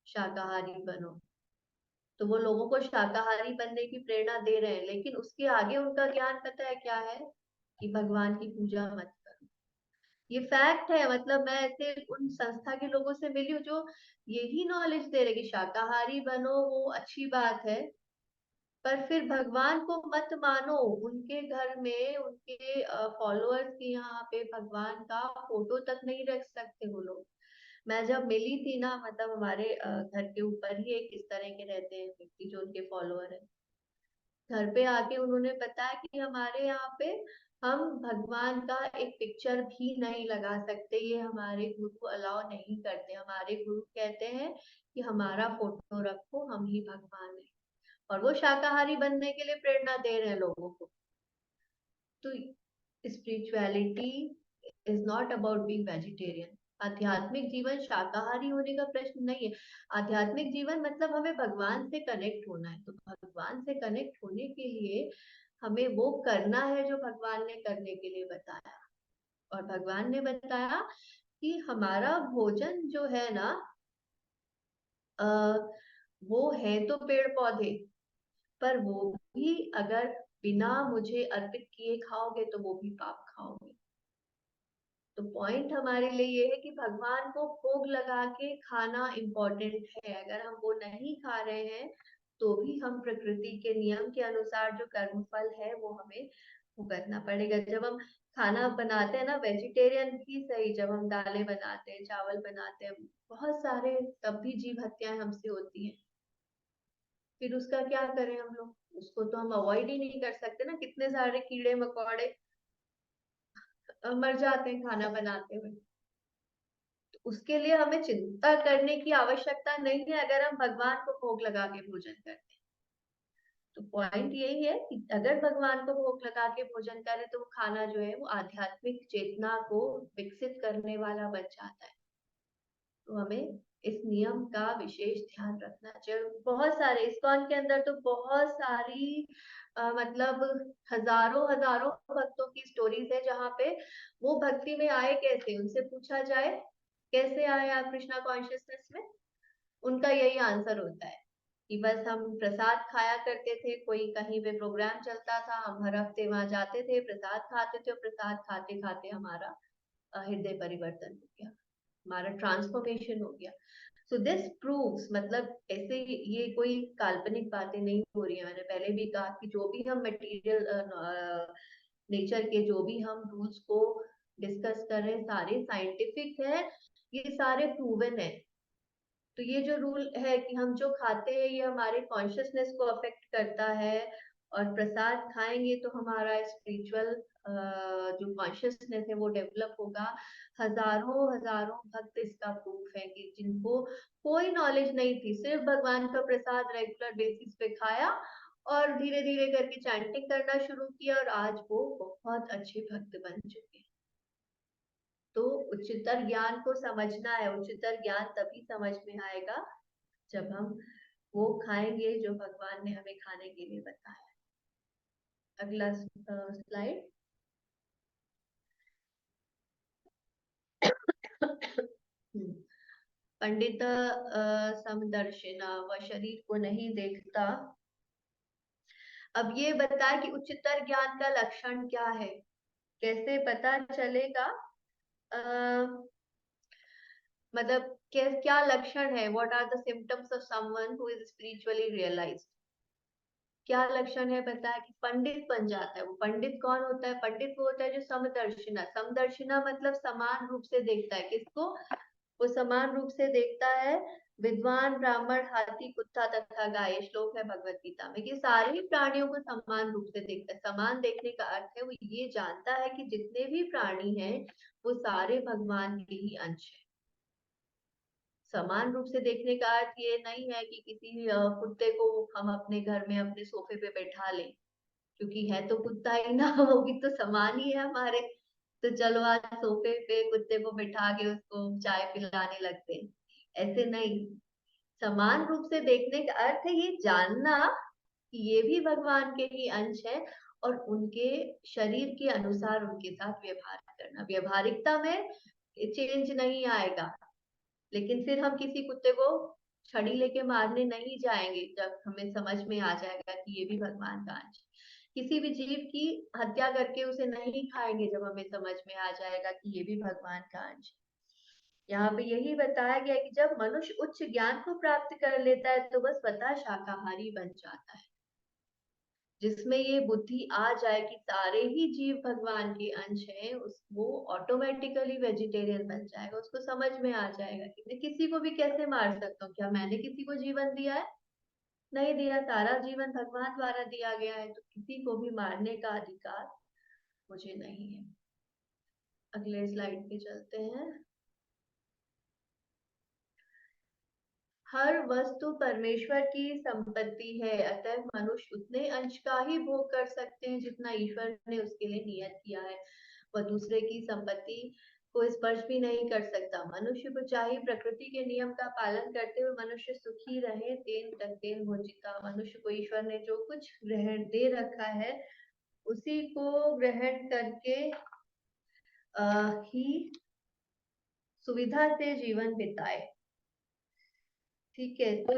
शाकाहारी बनो। तो वो लोगों को शाकाहारी बनने की प्रेरणा दे रहे हैं, लेकिन उसके आगे उनका ज्ञान पता है क्या है, कि भगवान की पूजा मत करो। ये फैक्ट है, मतलब मैं ऐसे उन संस्था के लोगों से मिली हूँ जो यही नॉलेज दे रहे कि शाकाहारी बनो, वो अच्छी बात है, पर फिर भगवान को मत मानो। उनके घर में उनके फॉलोअर्स के यहाँ पे भगवान का फोटो तक नहीं रख सकते वो लोग। मैं जब मिली थी ना, मतलब हमारे घर के ऊपर ही एक इस तरह के रहते हैं व्यक्ति जो उनके फॉलोअर है, घर पे आके उन्होंने बताया कि हमारे यहाँ पे हम भगवान का एक पिक्चर भी नहीं लगा सकते, ये हमारे गुरु अलाउ नहीं करते। हमारे गुरु कहते हैं कि हमारा फोटो रखो, हम ही भगवान है, और वो शाकाहारी बनने के लिए प्रेरणा दे रहे हैं लोगों को। तो spirituality is not about being vegetarian. आध्यात्मिक जीवन शाकाहारी होने का प्रश्न नहीं है। आध्यात्मिक जीवन मतलब हमें भगवान से कनेक्ट होना है, तो भगवान से कनेक्ट होने के लिए हमें वो करना है जो भगवान ने करने के लिए बताया। और भगवान ने बताया कि हमारा भोजन जो है ना, वो है तो पेड़ पौधे, पर वो भी अगर बिना मुझे अर्पित किए खाओगे तो वो भी पाप खाओगे। तो पॉइंट हमारे लिए ये है कि भगवान को भोग लगा के खाना इम्पोर्टेंट है। अगर हम वो नहीं खा रहे हैं तो भी हम प्रकृति के नियम के अनुसार जो कर्मफल है वो हमें भुगतना पड़ेगा। जब हम खाना बनाते हैं ना, वेजिटेरियन भी सही, जब हम दालें बनाते हैं, चावल बनाते हैं, बहुत सारे तब भी जीव हत्याएं हमसे होती हैं। फिर उसका क्या करें हम लोग, उसको तो हम अवॉइड ही नहीं कर सकते ना। कितने सारे कीड़े मकोड़े मर जाते हैं खाना बनाते हुए। तो उसके लिए हमें चिंता करने की आवश्यकता नहीं है अगर हम भगवान को भोग लगा के भोजन करते हैं। तो पॉइंट यही है कि अगर भगवान को भोग लगा के भोजन करें तो वो खाना जो है वो आध्यात्मिक चेतना को विकसित करने वाला बन जाता है। तो हमें इस नियम का विशेष ध्यान रखना चाहिए। बहुत सारे इस्कॉन के अंदर तो बहुत सारी मतलब हजारों हजारों भक्तों की स्टोरीज है जहाँ पे वो भक्ति में आए कैसे, उनसे पूछा जाए कैसे आए आप कृष्णा कॉन्शियसनेस में, उनका यही आंसर होता है कि बस हम प्रसाद खाया करते थे, कोई कहीं पे प्रोग्राम चलता था, हम हर हफ्ते वहां जाते थे, प्रसाद खाते थे, और प्रसाद खाते खाते हमारा हृदय परिवर्तन हो गया, हमारा ट्रांसफॉर्मेशन हो गया। सो दिस प्रूव्स, मतलब ऐसे ये कोई काल्पनिक बातें नहीं हो रही है। मैंने पहले भी कहा कि जो भी हम मटेरियल नेचर के जो भी हम रूल्स को डिस्कस कर रहे हैं सारे साइंटिफिक है, ये सारे प्रूवन है। तो ये जो रूल है कि हम जो खाते हैं ये हमारे कॉन्शियसनेस को अफेक्ट करता है, और प्रसाद खाएंगे तो हमारा स्पिरिचुअल जो कॉन्शियसनेस है वो डेवलप होगा। हजारों हजारों भक्त इसका प्रूफ है कि जिनको कोई नॉलेज नहीं थी, सिर्फ भगवान का प्रसाद रेगुलर बेसिस पे खाया और धीरे धीरे करके चैंटिंग करना शुरू किया, और आज वो बहुत अच्छे भक्त बन चुके हैं। तो उच्चतर ज्ञान को समझना है। उच्चतर ज्ञान तभी समझ में आएगा जब हम वो खाएंगे जो भगवान ने हमें खाने के लिए बताया। अगला स्लाइड। पंडित समदर्शिना, वह शरीर को नहीं देखता। अब ये बता कि उच्चतर ज्ञान का लक्षण क्या है, कैसे पता चलेगा, मतलब क्या लक्षण है, what are the symptoms of someone who is spiritually realised. क्या लक्षण है, बताया कि पंडित बन जाता है। वो पंडित कौन होता है, पंडित वो होता है जो समदर्शिना, समदर्शिना मतलब समान रूप से देखता है। किसको, वो समान रूप से देखता है विद्वान, ब्राह्मण, हाथी, कुत्ता तथा गाय। ये श्लोक है भगवत गीता में कि सारे ही प्राणियों को समान रूप से देखता है। समान देखने का अर्थ है वो ये जानता है कि जितने भी प्राणी हैं वो सारे भगवान के ही अंश हैं। समान रूप से देखने का अर्थ ये नहीं है कि किसी कुत्ते को हम अपने घर में अपने सोफे पे बैठा लें, क्योंकि है तो कुत्ता ही ना, वो भी तो समान ही है हमारे। तो चलो आज सोफे पे कुत्ते को बिठा के उसको चाय पिलाने लगते हैं, ऐसे नहीं। समान रूप से देखने का अर्थ है ये जानना कि ये भी भगवान के ही अंश है और उनके शरीर के अनुसार उनके साथ व्यवहार करना। व्यवहारिकता में चेंज नहीं आएगा, लेकिन फिर हम किसी कुत्ते को छड़ी लेके मारने नहीं जाएंगे जब हमें समझ में आ जाएगा कि ये भी भगवान का अंश है। किसी भी जीव की हत्या करके उसे नहीं खाएंगे जब हमें समझ में आ जाएगा कि ये भी भगवान का अंश है। यहाँ पे यही बताया गया कि जब मनुष्य उच्च ज्ञान को प्राप्त कर लेता है तो बस स्वतः शाकाहारी बन जाता है। जिसमें ये बुद्धि आ जाए कि सारे ही जीव भगवान के अंश हैं, वो ऑटोमेटिकली वेजिटेरियन बन जाएगा। उसको समझ में आ जाएगा कि मैं किसी को भी कैसे मार सकता हूँ, क्या मैंने किसी को जीवन दिया है? नहीं दिया, सारा जीवन भगवान द्वारा दिया गया है, तो किसी को भी मारने का अधिकार मुझे नहीं है। अगले स्लाइड पे चलते हैं। हर वस्तु परमेश्वर की संपत्ति है, अतः मनुष्य उतने अंश का ही भोग कर सकते हैं जितना ईश्वर ने उसके लिए नियत किया है। वह दूसरे की संपत्ति को स्पर्श भी नहीं कर सकता। मनुष्य को चाहिए प्रकृति के नियम का पालन करते हुए मनुष्य सुखी रहे, तेन तक तेन भोजिता। मनुष्य को ईश्वर ने जो कुछ ग्रहण दे रखा है उसी को ग्रहण करके ही सुविधा से जीवन बिताए। ठीक है, तो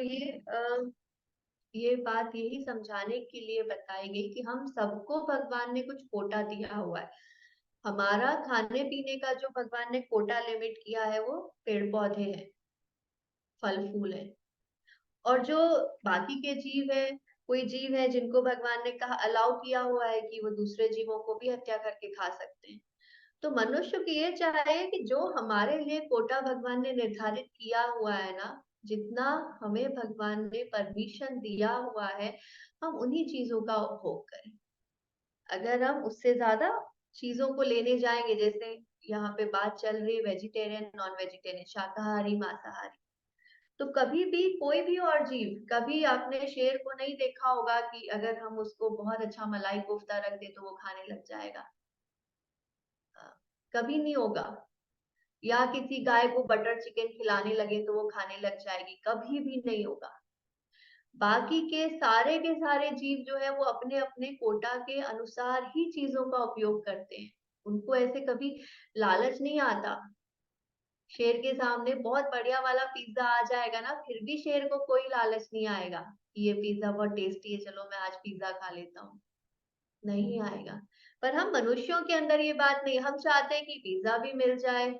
ये बात यही समझाने के लिए बताई गई कि हम सबको भगवान ने कुछ कोटा दिया हुआ है। हमारा खाने पीने का जो भगवान ने कोटा लिमिट किया है वो पेड़ पौधे हैं, फल फूल है। और जो बाकी के जीव है, कोई जीव है जिनको भगवान ने कहा अलाउ किया हुआ है कि वो दूसरे जीवों को भी हत्या करके खा सकते हैं। तो मनुष्य को ये चाहिए कि जो हमारे लिए कोटा भगवान ने निर्धारित किया हुआ है ना, जितना हमें भगवान ने परमिशन दिया हुआ है, हम उन्हीं चीजों का उपभोग करें। अगर हम उससे ज्यादा चीजों को लेने जाएंगे, जैसे यहाँ पे बात चल रही है वेजिटेरियन, नॉन वेजिटेरियन, शाकाहारी, मांसाहारी, तो कभी भी कोई भी और जीव, कभी आपने शेर को नहीं देखा होगा कि अगर हम उसको बहुत अच्छा मलाई कोफ्ता रख दे तो वो खाने लग जाएगा, कभी नहीं होगा। या किसी गाय को बटर चिकन खिलाने लगे तो वो खाने लग जाएगी, कभी भी नहीं होगा। बाकी के सारे जीव जो है वो अपने अपने कोटा के अनुसार ही चीजों का उपयोग करते हैं। उनको ऐसे कभी लालच नहीं आता। शेर के सामने बहुत बढ़िया वाला पिज्जा आ जाएगा ना, फिर भी शेर को कोई लालच नहीं आएगा कि ये पिज्जा बहुत टेस्टी है, चलो मैं आज पिज्जा खा लेता हूँ, नहीं आएगा। पर हम मनुष्यों के अंदर ये बात नहीं, हम चाहते हैं कि पिज्जा भी मिल जाए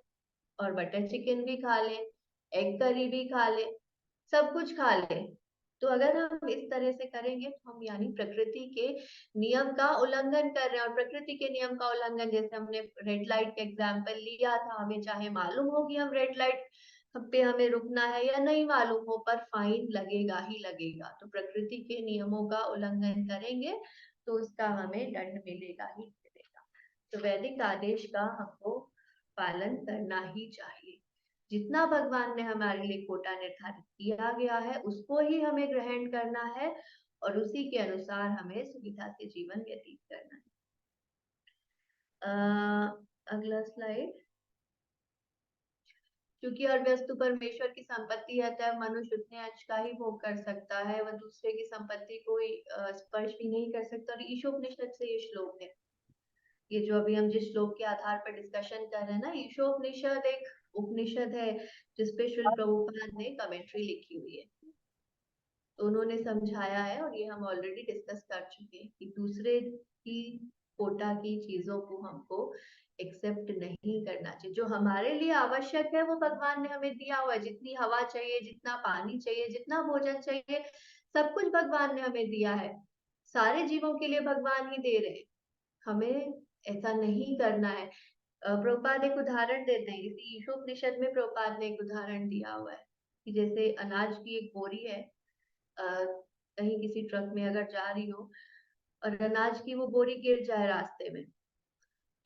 और बटर चिकन भी खा ले, एग करी भी खा ले, सब कुछ खा ले। तो अगर हम इस तरह से करेंगे तो हम यानी प्रकृति के नियम का उल्लंघन कर रहे हैं। और प्रकृति के नियम का उल्लंघन, जैसे हमने रेड लाइट का एग्जाम्पल लिया था, हमें चाहे मालूम हो कि हम रेड लाइट पे हमें रुकना है या नहीं मालूम हो, पर फाइन लगेगा ही लगेगा। तो प्रकृति के नियमों का उल्लंघन करेंगे तो उसका हमें दंड मिलेगा ही मिलेगा। तो वैदिक आदेश का हमको पालन करना ही चाहिए। जितना भगवान ने हमारे लिए कोटा निर्धारित किया गया है उसको ही हमें ग्रहण करना है और उसी के अनुसार हमें सुविधा से जीवन व्यतीत करना है। अगला स्लाइड। क्योंकि और वस्तु परमेश्वर की संपत्ति है, तब मनुष्य उतने अंश का ही भोग कर सकता है, वह दूसरे की संपत्ति को स्पर्श भी नहीं कर सकता। और ईशोपनिषद से ये श्लोक है, ये जो अभी हम जिस श्लोक के आधार पर डिस्कशन कर रहे हैं ना, ईशोपनिषद एक उपनिषद है जिसपे श्रील प्रभुपाद ने कमेंट्री लिखी हुई है। तो उन्होंने समझाया है और ये हम ऑलरेडी डिस्कस कर चुके हैं कि दूसरे की कोटा की चीजों को हमको एक्सेप्ट नहीं करना चाहिए। जो हमारे लिए आवश्यक है वो भगवान ने हमें दिया हुआ है। जितनी हवा चाहिए, जितना पानी चाहिए, जितना भोजन चाहिए, सब कुछ भगवान ने हमें दिया है। सारे जीवों के लिए भगवान ही दे रहे हैं, हमें ऐसा नहीं करना है। प्रभुपाद एक उदाहरण देते हैं, इसी ईशोपनिषद में प्रभुपाद ने एक उदाहरण दिया हुआ है कि जैसे अनाज की एक बोरी है, कहीं किसी ट्रक में अगर जा रही हो और अनाज की वो बोरी गिर जाए रास्ते में,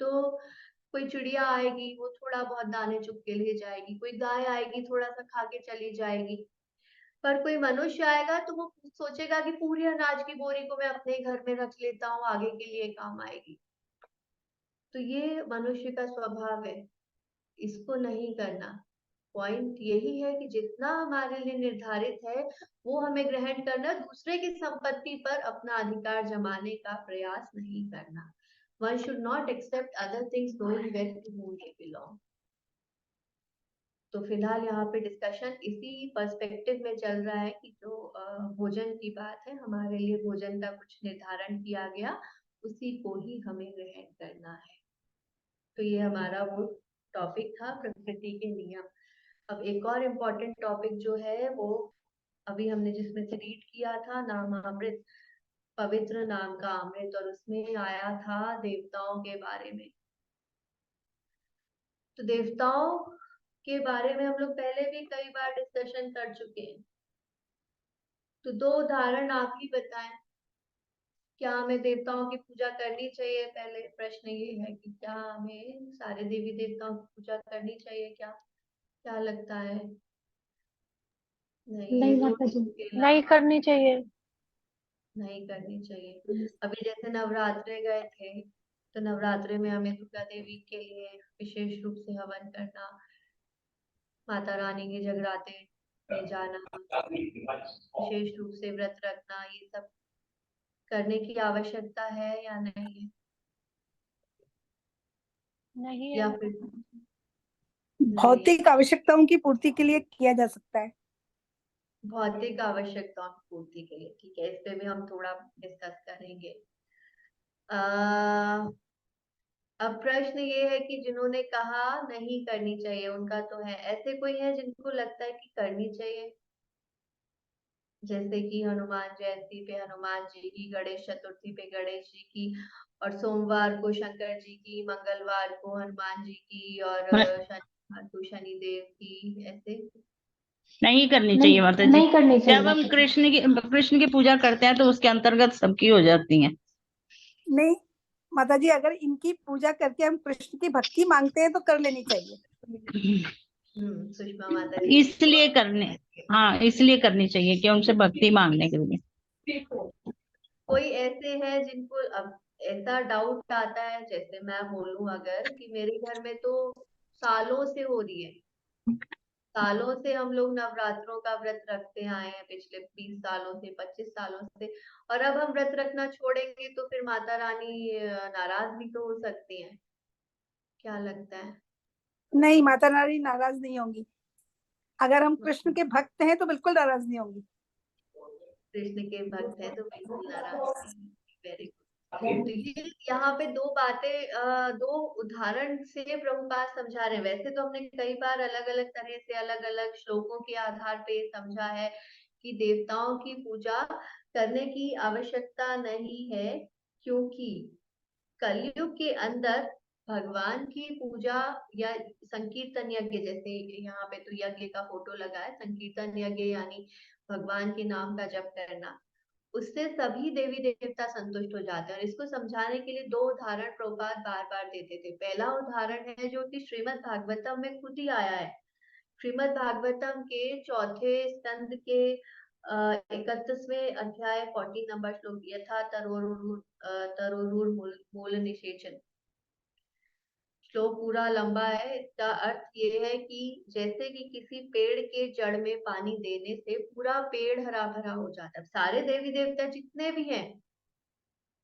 तो कोई चिड़िया आएगी, वो थोड़ा बहुत दाने चुग के ले जाएगी, कोई गाय आएगी थोड़ा सा खा के चली जाएगी, पर कोई मनुष्य आएगा तो वो सोचेगा कि पूरी अनाज की बोरी को मैं अपने घर में रख लेता हूँ, आगे के लिए काम आएगी। तो ये मनुष्य का स्वभाव है, इसको नहीं करना। पॉइंट यही है कि जितना हमारे लिए निर्धारित है वो हमें ग्रहण करना, दूसरे की संपत्ति पर अपना अधिकार जमाने का प्रयास नहीं करना। One should not accept other things knowing where to whom they belong. तो फिलहाल यहाँ पे डिस्कशन इसी पर्सपेक्टिव में चल रहा है कि जो भोजन की बात है, हमारे लिए भोजन का कुछ निर्धारण किया गया, उसी को ही हमें ग्रहण करना है। तो ये हमारा वो टॉपिक था, प्रकृति के नियम। अब एक और इम्पोर्टेंट टॉपिक जो है वो अभी हमने जिसमें से रीड किया था, नामामृत, पवित्र नाम का अमृत, और उसमें आया था देवताओं के बारे में। तो देवताओं के बारे में हम लोग पहले भी कई बार डिस्कशन कर चुके हैं। तो दो उदाहरण आप ही बताएं, क्या हमें देवताओं की पूजा करनी चाहिए? पहले प्रश्न ये है कि क्या हमें सारे देवी देवताओं की पूजा करनी चाहिए? क्या क्या लगता है? नहीं, नहीं ये दो माता जी, अकेला नहीं करनी चाहिए। नहीं करनी चाहिए। अभी जैसे नवरात्रे गए थे, तो नवरात्रे में हमें दुर्गा देवी के लिए विशेष रूप से हवन करना, माता रानी के जगराते में जाना, विशेष रूप से व्रत रखना, ये सब करने की आवश्यकता है या नहीं है? नहीं है या माता फिर जी। नहीं है? भौतिक आवश्यकताओं की पूर्ति के लिए किया जा सकता है। भौतिक आवश्यकताओं की पूर्ति के लिए, ठीक है, इस पे भी हम थोड़ा डिस्कस करेंगे। अब प्रश्न ये है कि जिन्होंने कहा नहीं करनी चाहिए, उनका तो है, ऐसे कोई है जिनको लगता है कि करनी चाहिए? जैसे कि हनुमान जयंती पे हनुमान जी की, गणेश चतुर्थी पे गणेश जी की, और सोमवार को शंकर जी की, मंगलवार को हनुमान जी की, और शनिवार को शनिदेव की, ऐसे नहीं करनी चाहिए माता जी। नहीं करनी चाहिए जब हम माता जी। कृष्ण की पूजा करते हैं तो उसके अंतर्गत सबकी हो जाती है। नहीं माता जी, अगर इनकी पूजा करके हम कृष्ण की भक्ति मांगते हैं तो कर लेनी चाहिए। सुषमा माता जी इसलिए करने, हाँ इसलिए करनी चाहिए कि उनसे भक्ति मांगने के लिए। कोई ऐसे हैं जिनको अब ऐसा डाउट आता है, जैसे मैं बोलूं अगर कि मेरे घर में तो सालों से हो रही है, सालों से हम लोग नवरात्रों का व्रत रखते आए हैं, पिछले 20 सालों से, 25 सालों से, और अब हम व्रत रखना छोड़ेंगे तो फिर माता रानी नाराज भी तो हो सकती हैं। क्या लगता है? नहीं, माता रानी नाराज नहीं होंगी। अगर हम कृष्ण के भक्त हैं तो बिल्कुल नाराज नहीं होंगी। कृष्ण के भक्त हैं तो बिल्कुल नाराज नहीं। Very good. तो ये यहाँ पे दो बातें, दो उदाहरण से प्रभुपाद समझा रहे हैं। वैसे तो हमने कई बार अलग अलग तरह से अलग अलग श्लोकों के आधार पे समझा है कि देवताओं की पूजा करने की आवश्यकता नहीं है, क्योंकि कलयुग के अंदर भगवान की पूजा या संकीर्तन यज्ञ, जैसे यहाँ पे तो यज्ञ का फोटो लगा है, संकीर्तन यज्ञ यानी भगवान के नाम का जप करना, उससे सभी देवी देवता संतुष्ट हो जाते हैं। और इसको समझाने के लिए दो उदाहरण प्रभुपाद बार बार देते थे। पहला उदाहरण है जो कि श्रीमद् भागवतम में खुद ही आया है। श्रीमद् भागवतम के चौथे स्कंद के 31वें अध्याय 40 नंबर श्लोक, यथा तरोरुर मूल निषेचन। श्लोक पूरा लंबा है। इसका अर्थ ये है कि जैसे कि किसी पेड़ के जड़ में पानी देने से पूरा पेड़ हरा भरा हो जाता है। सारे देवी देवता जितने भी हैं,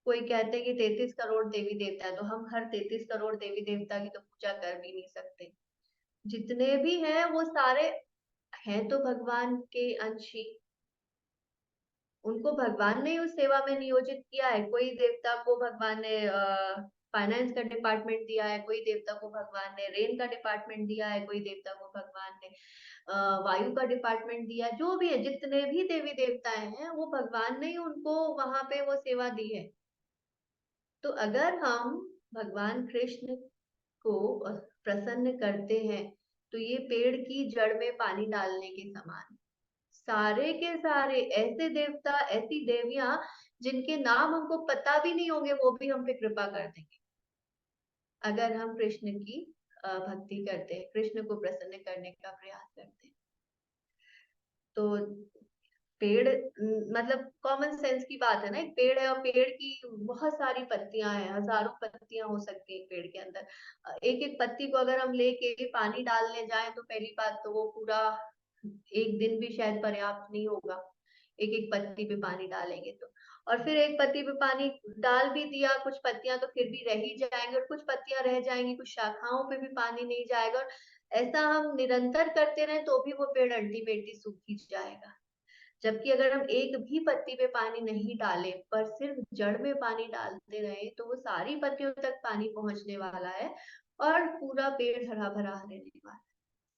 कोई कहते हैं कि 33 करोड़ देवी देवता है, तो हम हर 33 करोड़ देवी देवता की तो पूजा कर भी नहीं सकते। जितने भी हैं वो सारे हैं तो भगवान के अंश ही, उनको भगवान ने ही उस सेवा में नियोजित किया है। कोई देवता को भगवान ने फाइनेंस का डिपार्टमेंट दिया है, कोई देवता को भगवान ने रेन का डिपार्टमेंट दिया है, कोई देवता को भगवान ने वायु का डिपार्टमेंट दिया है। जो भी है, जितने भी देवी देवताएं हैं, वो भगवान ने ही उनको वहां पे वो सेवा दी है। तो अगर हम भगवान कृष्ण को प्रसन्न करते हैं तो ये पेड़ की जड़ में पानी डालने के समान है। सारे के सारे ऐसे देवता, ऐसी देवियां जिनके नाम हमको पता भी नहीं होंगे, वो भी हम पे कृपा कर देंगे अगर हम कृष्ण की भक्ति करते हैं, कृष्ण को प्रसन्न करने का प्रयास करते हैं। तो पेड़ मतलब कॉमन सेंस की बात है ना, एक पेड़ है और पेड़ की बहुत सारी पत्तियां हैं, हजारों पत्तियां हो सकती है पेड़ के अंदर। एक एक पत्ती को अगर हम लेके पानी डालने जाएं तो पहली बात तो वो पूरा एक दिन भी शायद पर्याप्त नहीं होगा, एक एक पत्ती पे पानी डालेंगे तो। और फिर एक पत्ती पे पानी डाल भी दिया, कुछ पत्तियां तो फिर भी रह ही जाएंगी और कुछ पत्तियां रह जाएंगी, कुछ शाखाओं पे भी पानी नहीं जाएगा, और ऐसा हम निरंतर करते रहे तो भी वो पेड़ अल्टीमेटली सूख ही जाएगा। जबकि अगर हम एक भी पत्ती पे पानी नहीं डालें पर सिर्फ जड़ में पानी डालते रहे तो वो सारी पत्तियों तक पानी पहुंचने वाला है और पूरा पेड़ हरा भरा रहने वाला है।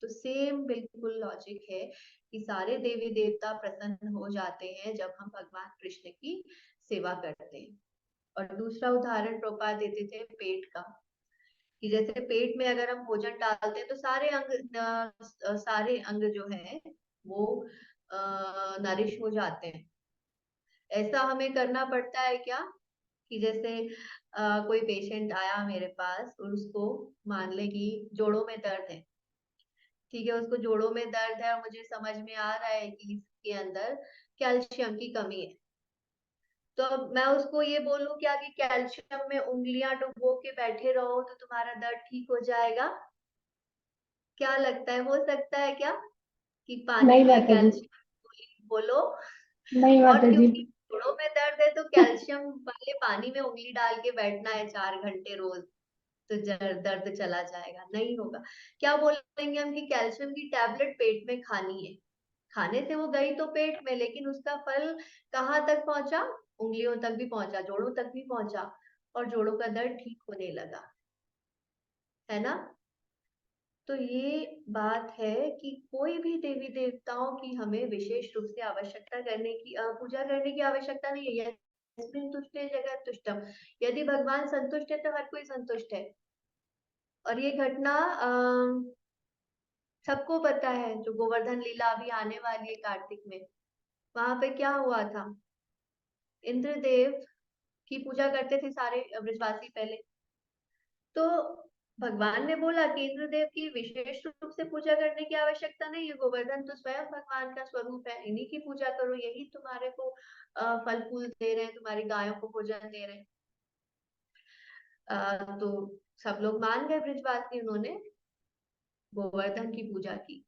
तो सेम बिल्कुल लॉजिक है कि सारे देवी देवता प्रसन्न हो जाते हैं जब हम भगवान कृष्ण की सेवा करते हैं। और दूसरा उदाहरण प्रभुपाद देते थे पेट का, कि जैसे पेट में अगर हम भोजन डालते हैं तो सारे अंग जो है वो नरिश हो जाते हैं। ऐसा हमें करना पड़ता है क्या, कि जैसे कोई पेशेंट आया मेरे पास और उसको मान ले कि जोड़ों में दर्द है, ठीक है, उसको जोड़ों में दर्द है और मुझे समझ में आ रहा है कि इसके अंदर कैल्शियम की कमी है। तो अब मैं उसको ये बोलूं क्या कि कैल्शियम में उंगलियां डुबो के बैठे रहो तो तुम्हारा दर्द ठीक हो जाएगा? क्या लगता है, हो सकता है क्या कि पानी नहीं में माता जी, कैल्शियम बोलो? नहीं और माता जी। क्योंकि जोड़ों में दर्द है तो कैल्शियम वाले पानी में उंगली डाल के बैठना है 4 घंटे रोज तो दर्द चला जाएगा? नहीं होगा। क्या बोलेंगे हम कि कैल्शियम की टैबलेट पेट में खानी है, खाने से वो गई तो पेट में, लेकिन उसका फल कहाँ तक पहुंचा? उंगलियों तक भी पहुंचा, जोड़ों तक भी पहुंचा और जोड़ों का दर्द ठीक होने लगा, है ना? तो ये बात है कि कोई भी देवी देवताओं की हमें विशेष रूप से आवश्यकता करने की पूजा करने की आवश्यकता नहीं है। यस्मिन् तुष्टे जगत तुष्टम, यदि भगवान संतुष्ट है तो हर कोई संतुष्ट है। और ये घटना सबको पता है, जो गोवर्धन लीला अभी आने वाली है कार्तिक में, वहां पे क्या हुआ था? इंद्रदेव की पूजा करते थे सारे ब्रजवासी पहले, तो भगवान ने बोला कि इंद्रदेव की विशेष रूप से पूजा करने की आवश्यकता नहीं है, गोवर्धन तो स्वयं भगवान का स्वरूप है, इन्हीं की पूजा करो, यही तुम्हारे को फल फूल दे रहे हैं, तुम्हारी गायों को भोजन दे रहे हैं। तो सब लोग मान गए ब्रजवासी, उन्होंने गोवर्धन की पूजा की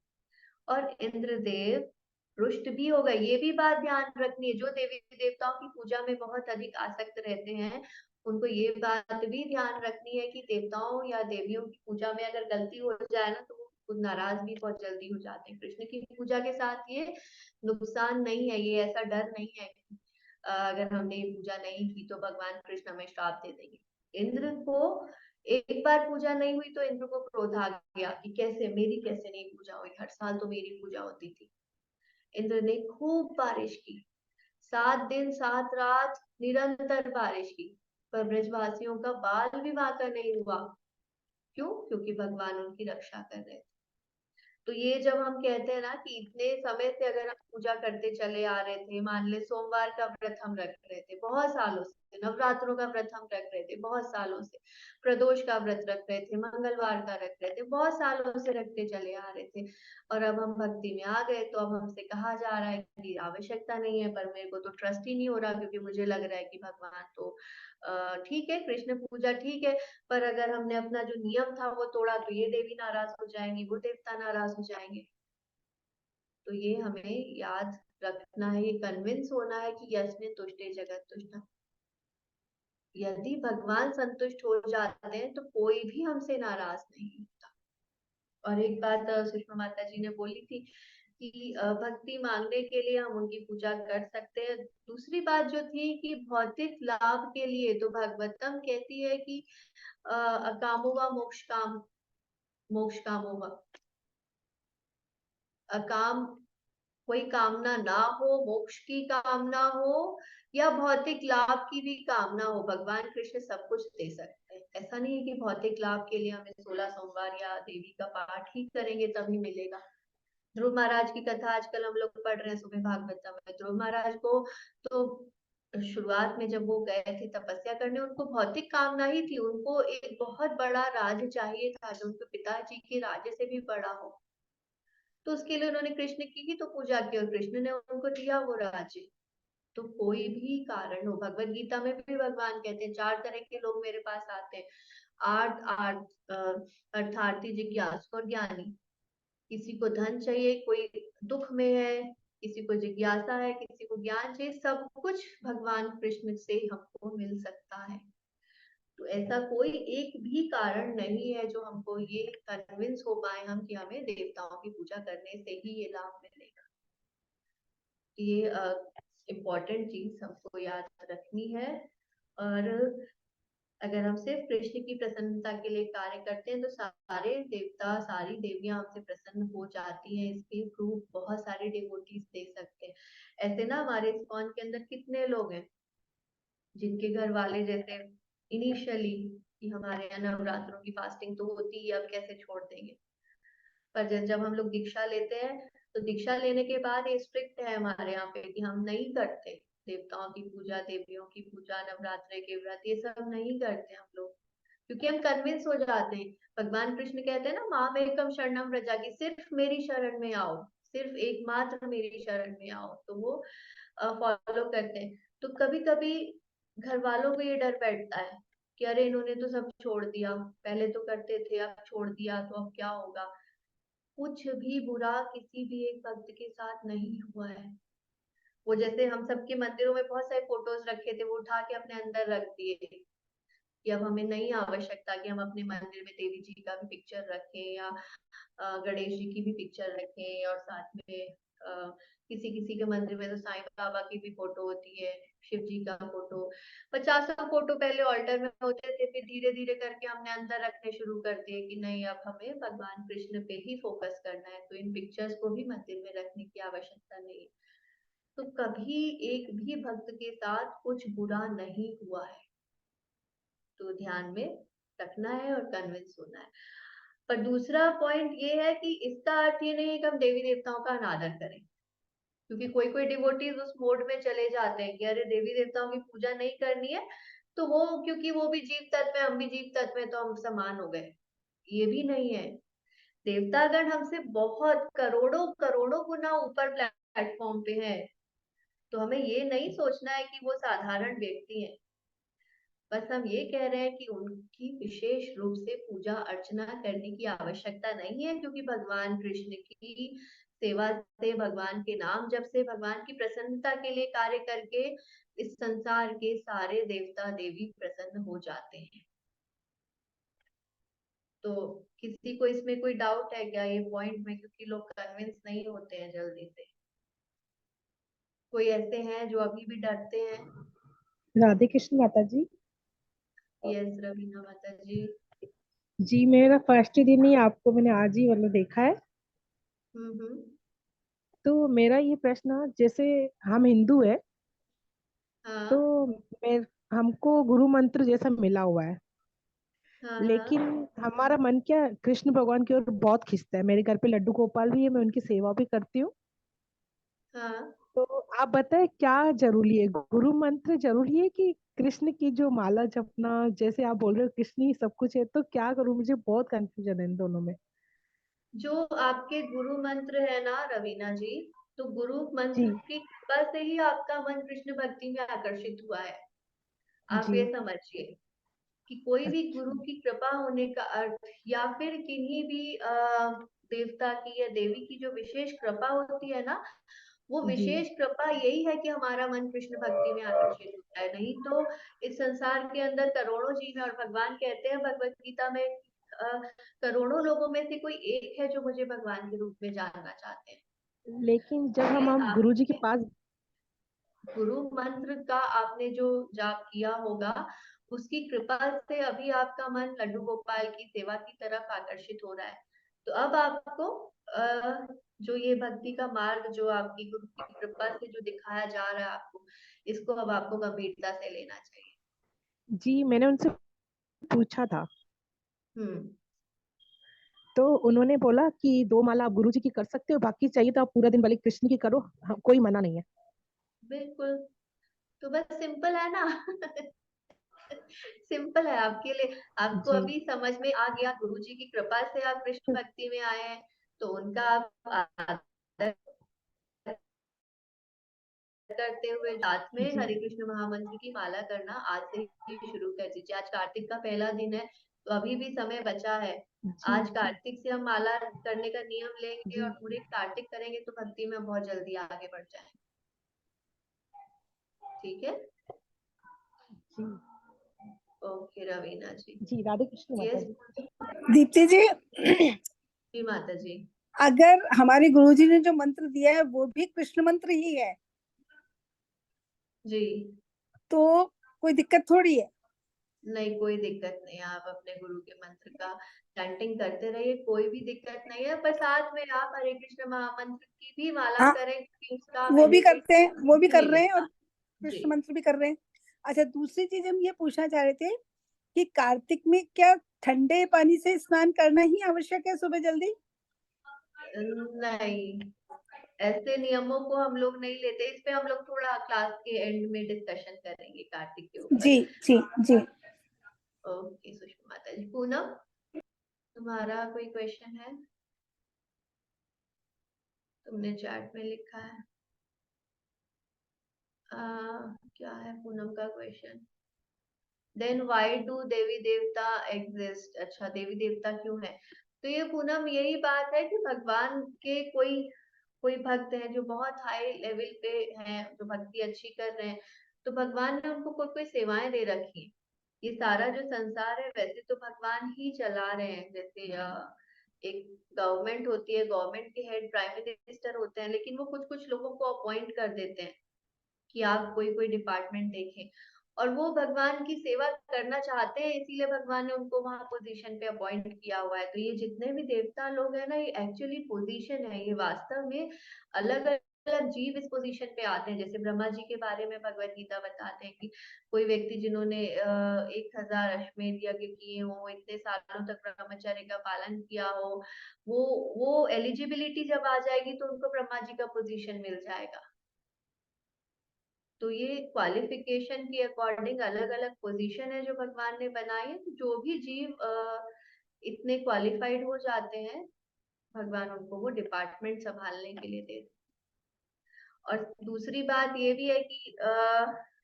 और इंद्रदेव रुष्ट भी हो गए। ये भी बात ध्यान रखनी है, जो देवी देवताओं की पूजा में बहुत अधिक आसक्त रहते हैं उनको ये बात भी ध्यान रखनी है कि देवताओं या देवियों की पूजा में अगर गलती हो जाए ना तो वो खुद नाराज भी बहुत जल्दी हो जाते हैं। कृष्ण की पूजा के साथ ये नुकसान नहीं है, ये ऐसा डर नहीं है अगर हमने ये पूजा नहीं की तो भगवान कृष्ण हमें श्राप दे देंगे। इंद्र को एक बार पूजा नहीं हुई तो इंद्र को क्रोध आ गया कि कैसे मेरी कैसे नहीं पूजा हुई, हर साल तो मेरी पूजा होती थी। इंद्र ने खूब बारिश की, 7 दिन 7 रात निरंतर बारिश की, पर ब्रजवासियों का बाल भी वाका नहीं हुआ। क्यों? क्योंकि भगवान उनकी रक्षा कर रहे थे। तो ये जब हम कहते हैं ना कि इतने समय से अगर हम पूजा करते चले आ रहे थे, मान ले सोमवार का व्रत हम रख रहे थे बहुत सालों से, नवरात्रों का व्रत हम रख रहे थे बहुत सालों से, प्रदोष का व्रत रख रहे थे, मंगलवार का रख रहे थे, बहुत सालों से रखते चले आ रहे थे, और अब हम भक्ति में आ गए तो अब हमसे कहा जा रहा है कि आवश्यकता नहीं है, पर मेरे को तो ट्रस्ट ही नहीं हो रहा क्योंकि मुझे लग रहा है कि भगवान तो ठीक है, कृष्ण पूजा ठीक है, पर अगर हमने अपना जो नियम था वो तोड़ा तो ये देवी नाराज हो जाएंगी, वो देवता नाराज हो जाएंगे। तो ये हमें याद रखना है, ये कन्विंस होना है कि यस्मिन् तुष्टे जगत तुष्टम। यदि भगवान संतुष्ट हो जाते हैं तो कोई भी हमसे नाराज नहीं होता। और एक बात सुषमा माता जी ने बोली थी कि भक्ति मांगने के लिए हम उनकी पूजा कर सकते हैं। दूसरी बात जो थी कि भौतिक लाभ के लिए तो भागवतम कहती है कि अकामो व मोक्ष कामो व, अकाम कोई कामना ना हो, मोक्ष की कामना हो या भौतिक लाभ की भी कामना हो, भगवान कृष्ण सब कुछ दे सकते हैं। ऐसा नहीं है कि भौतिक लाभ के लिए हमें 16 सोमवार या देवी का पाठ ही करेंगे तभी मिलेगा। ध्रुव महाराज की कथा आजकल हम लोग पढ़ रहे हैं सुबह भागवतम में। ध्रुव महाराज को तो शुरुआत में जब वो गए थे तपस्या करने, उनको भौतिक कामना ही थी, उनको एक बहुत बड़ा राज्य चाहिए था जो उनके पिताजी के राज्य से भी बड़ा हो। तो उसके लिए उन्होंने कृष्ण की ही तो पूजा की और कृष्ण ने उनको दिया वो राज्य। तो कोई भी कारण हो, भगवत गीता में भी भगवान कहते हैं 4 तरह के लोग मेरे पास आते हैं, आर्थ आर्थ अर्थार्थी, जिज्ञासु और ज्ञानी। किसी को धन चाहिए, कोई दुख में है, किसी को जिज्ञासा है, किसी को ज्ञान चाहिए, सब कुछ भगवान कृष्ण से हमको मिल सकता है। तो ऐसा कोई एक भी कारण नहीं है जो हमको ये कन्विंस हो पाए हम कि हमें देवताओं की पूजा करने से ही ये लाभ मिलेगा। ये इम्पोर्टेंट चीज हमको याद रखनी है। और अगर हम सिर्फ कृष्ण की प्रसन्नता के लिए कार्य करते हैं तो सारे देवता, सारी देवियां हमसे प्रसन्न हो जाती हैं। इसके प्रूफ बहुत सारे डिवोटीज दे सकते हैं। ऐसे ना हमारे इस्कॉन के अंदर कितने लोग हैं जिनके घर वाले जैसे इनिशियली कि हमारे यहाँ नवरात्रों की फास्टिंग तो होती है, अब कैसे छोड़ देंगे। पर जब हम लोग दीक्षा लेते हैं तो दीक्षा लेने के बाद ये स्ट्रिक्ट है हमारे यहाँ पे कि हम नहीं करते देवताओं की पूजा, देवियों की पूजा, नवरात्रे के व्रत, ये सब नहीं करते हम लोग, क्योंकि हम कन्विंस हो जाते हैं। भगवान कृष्ण कहते हैं ना, माम एकम शरणम व्रजा, की सिर्फ मेरी शरण में आओ, सिर्फ एकमात्र मेरी शरण में आओ, तो वो फॉलो करते हैं। तो कभी कभी घर वालों को ये डर बैठता है कि अरे इन्होंने तो सब छोड़ दिया, पहले तो करते थे अब छोड़ दिया तो अब क्या होगा। कुछ भी बुरा किसी भी एक भक्त के साथ नहीं हुआ है। वो जैसे हम सबके मंदिरों में बहुत सारे फोटोज रखे थे, वो उठा के अपने अंदर रख दिए कि अब हमें नहीं आवश्यकता कि हम अपने मंदिर में देवी जी का भी पिक्चर रखें या गणेश जी की भी पिक्चर रखें, और साथ में किसी किसी के मंदिर में तो साईं बाबा की भी फोटो होती है, शिव जी का फोटो। 50 फोटो पहले ऑल्टर में होते थे, फिर धीरे धीरे करके हमने अंदर रखने शुरू कर दिए कि नहीं, अब हमें भगवान कृष्ण पे ही फोकस करना है, तो इन पिक्चर्स को भी मंदिर में रखने की आवश्यकता नहीं है। तो कभी एक भी भक्त के साथ कुछ बुरा नहीं हुआ है, तो ध्यान में रखना है और कन्विंस होना है। पर दूसरा पॉइंट ये है कि इसका अर्थ ये नहीं है कि हम देवी देवताओं का अनादर करें, क्योंकि कोई कोई डिवोटीज उस मोड में चले जाते हैं कि अरे देवी देवताओं की पूजा नहीं करनी है, तो वो क्योंकि वो भी जीव तत्व है, हम भी जीव तत्व है, तो हम समान हो गए। ये भी नहीं है। देवतागण हमसे बहुत करोड़ों करोड़ों गुना ऊपर प्लेटफॉर्म पे है, तो हमें ये नहीं सोचना है कि वो साधारण व्यक्ति है। बस हम ये कह रहे हैं कि उनकी विशेष रूप से पूजा अर्चना करने की आवश्यकता नहीं है, क्योंकि भगवान कृष्ण की सेवा से, भगवान के नाम जप से, भगवान की प्रसन्नता के लिए कार्य करके इस संसार के सारे देवता देवी प्रसन्न हो जाते हैं। तो किसी को इसमें कोई डाउट है क्या ये पॉइंट में, क्योंकि लोग कन्विंस नहीं होते हैं जल्दी से। कोई ऐसे हैं जो अभी भी डरते हैं? राधे कृष्ण माता जी। यस रवीना माता जी। जी मेरा फर्स्ट दिन ही आपको मैंने आज ही मतलब देखा है। हम्म। तो मेरा ये प्रश्न, जैसे हम हिंदू है हाँ तो मैं हमको गुरु मंत्र जैसा मिला हुआ है, हाँ लेकिन हमारा मन क्या कृष्ण भगवान की ओर बहुत खिंचता है। मेरे घर पे लड्डू गोपाल भी है, मैं उनकी सेवा भी करती हूँ। हाँ। तो आप बताएं क्या जरूरी है, गुरु मंत्र जरूरी है कि कृष्ण की जो माला जपना, जैसे आप बोल रहे हो कृष्ण ही सब कुछ है, तो क्या करूं? मुझे बहुत कंफ्यूजन है इन दोनों में। जो आपके गुरु मंत्र है ना रवीना जी, तो गुरु मंत्र जी की कृपा से ही आपका मन कृष्ण भक्ति में आकर्षित हुआ है। आप जी। ये समझिए कि कोई भी गुरु की कृपा होने का अर्थ, या फिर किन्हीं भी देवता की या देवी की जो विशेष कृपा होती है ना, वो जी विशेष कृपा यही है कि हमारा मन कृष्ण भक्ति में आकर्षित होता है। नहीं तो इस संसार के अंदर करोड़ों जीव है, और भगवान कहते हैं भगवत गीता में करोड़ों लोगों में से कोई एक है जो मुझे भगवान के रूप में जानना चाहते हैं। लेकिन जब इसलिए हम गुरु जी के आपके पास। गुरु मंत्र का आपने जो जाप किया होगा, उसकी कृपा से अभी आपका मन लड्डू गोपाल की सेवा की तरफ आकर्षित हो रहा है। तो अब आपको जो ये भक्ति का मार्ग जो आपकी गुरु की कृपा से जो दिखाया जा रहा है आपको, इसको अब आपको गंभीरता से लेना चाहिए। जी मैंने उनसे पूछा था, हम्म। तो उन्होंने बोला कि 2 माला आप गुरुजी की कर सकते हो, बाकी चाहिए तो आप पूरा दिन भले कृष्ण की करो, कोई मना नहीं है। बिल्कुल, तो बस सिंपल है ना। सिंपल है आपके लिए। आपको जी अभी समझ में आ गया, गुरुजी की कृपा से आप कृष्ण भक्ति में आए हैं, तो उनका आप आदर करते हुए साथ में जी हरे कृष्ण महामंत्र की माला करना आज से ही शुरू कर दीजिए। आज कार्तिक का पहला दिन है, तो अभी भी समय बचा है। जी आज जी कार्तिक से हम माला करने का नियम लेंगे जी और पूरे कार्तिक करेंगे तो भक्ति में बहुत जल्दी आगे बढ़ जाएंगे। ठीक है, जी ओके रवीना जी। जी। राधे कृष्ण माता यस जी। दीप्ति जी, जी माता जी। अगर हमारे गुरुजी ने जो मंत्र दिया है वो भी कृष्ण मंत्र ही है, जी तो कोई दिक्कत थोड़ी है। नहीं, कोई दिक्कत नहीं है। आप अपने गुरु के मंत्र का चैंटिंग करते रहिए, कोई भी दिक्कत नहीं है। पर साथ में आप हरे कृष्ण महामंत्र की भी माला हाँ, करें, क्योंकि उसका वो भी बेनिफिट करते हैं, वो भी कर नहीं रहे हैं, और मिलता। जी कृष्ण मंत्र भी कर रहे हैं। अच्छा, दूसरी चीज हम ये पूछना चाह रहे थे कि कार्तिक में क्या ठंडे पानी से स्नान करना ही आवश्यक है सुबह जल्दी? नहीं, ऐसे नियमों को हम लोग नहीं लेते। इस पे हम लोग थोड़ा क्लास के एंड में डिस्कशन करेंगे कार्तिक के ऊपर। जी जी जी। ओके सुषमा माता जी। पूनम, तुम्हारा कोई क्वेश्चन है? तुमने चैट में लिखा है। क्या है पूनम का क्वेश्चन? देन व्हाई डू देवी देवता एग्जिस्ट? अच्छा, देवी देवता क्यों है? तो ये पूनम यही बात है कि भगवान के कोई कोई भक्त हैं जो बहुत हाई लेवल पे हैं, जो भक्ति अच्छी कर रहे हैं, तो भगवान ने उनको कोई कोई सेवाएं दे रखी हैं। ये सारा जो संसार है वैसे तो भगवान ही चला रहे हैं। जैसे एक गवर्नमेंट होती है, गवर्नमेंट के हेड प्राइम मिनिस्टर होते हैं, लेकिन वो कुछ कुछ लोगों को अपॉइंट कर देते हैं कि आप कोई कोई डिपार्टमेंट देखें, और वो भगवान की सेवा करना चाहते हैं, इसीलिए भगवान ने उनको वहां पोजीशन पे अपॉइंट किया हुआ है। तो ये जितने भी देवता लोग हैं ना, ये एक्चुअली पोजीशन है, ये वास्तव में अलग अलग जीव इस पोजीशन पे आते हैं। जैसे ब्रह्मा जी के बारे में भगवत गीता बताते हैं कि कोई व्यक्ति जिन्होंने 1000 अश्वमेध यज्ञ किए हो, इतने सालों तक ब्रह्मचर्य का पालन किया हो, वो एलिजिबिलिटी जब आ जाएगी तो उनको ब्रह्मा जी का पोजीशन मिल जाएगा। तो ये क्वालिफिकेशन के अकॉर्डिंग अलग अलग पोजीशन है जो भगवान ने बनाई है। तो जो भी जीव इतने क्वालिफाइड हो जाते हैं, भगवान उनको वो डिपार्टमेंट संभालने के लिए देते। और दूसरी बात ये भी है कि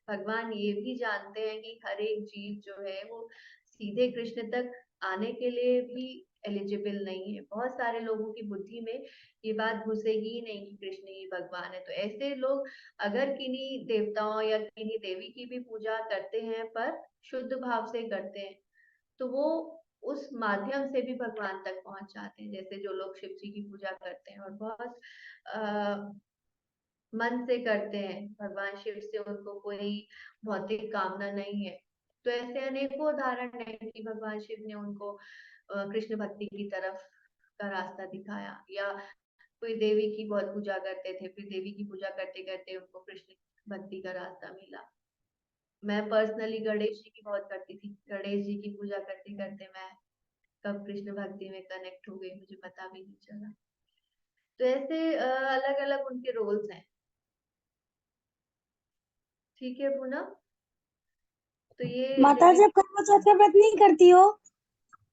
भगवान ये भी जानते हैं कि हर एक जीव जो है वो सीधे कृष्ण तक आने के लिए भी एलिजिबल नहीं है। बहुत सारे लोगों की बुद्धि में ये बात घुसेगी ही नहीं कि कृष्ण ही भगवान है। तो ऐसे लोग अगर किन्हीं देवताओं या किन्हीं देवी की भी पूजा करते हैं, पर शुद्ध भाव से करते हैं, तो वो उस माध्यम से भी भगवान तक पहुंच जाते हैं। जैसे जो लोग शिव जी की पूजा करते हैं और बहुत मन से करते हैं, भगवान शिव से उनको कोई भौतिक कामना नहीं है, तो ऐसे अनेकों उदाहरण है कि भगवान शिव ने उनको कृष्ण भक्ति की तरफ का रास्ता दिखाया। या कोई देवी की बहुत पूजा करते थे, फिर देवी की पूजा करते करते उनको कृष्ण भक्ति का रास्ता मिला। मैं पर्सनली गणेश जी की बहुत करती थी, गणेश जी की पूजा करते करते मैं कब कृष्ण भक्ति में कनेक्ट हो गई मुझे पता भी नहीं चला। तो ऐसे अलग अलग उनके रोल्स हैं। ठीक है पूनम, तो ये माता देवी। जी, आप करवा चौथ का व्रत नहीं करती हो?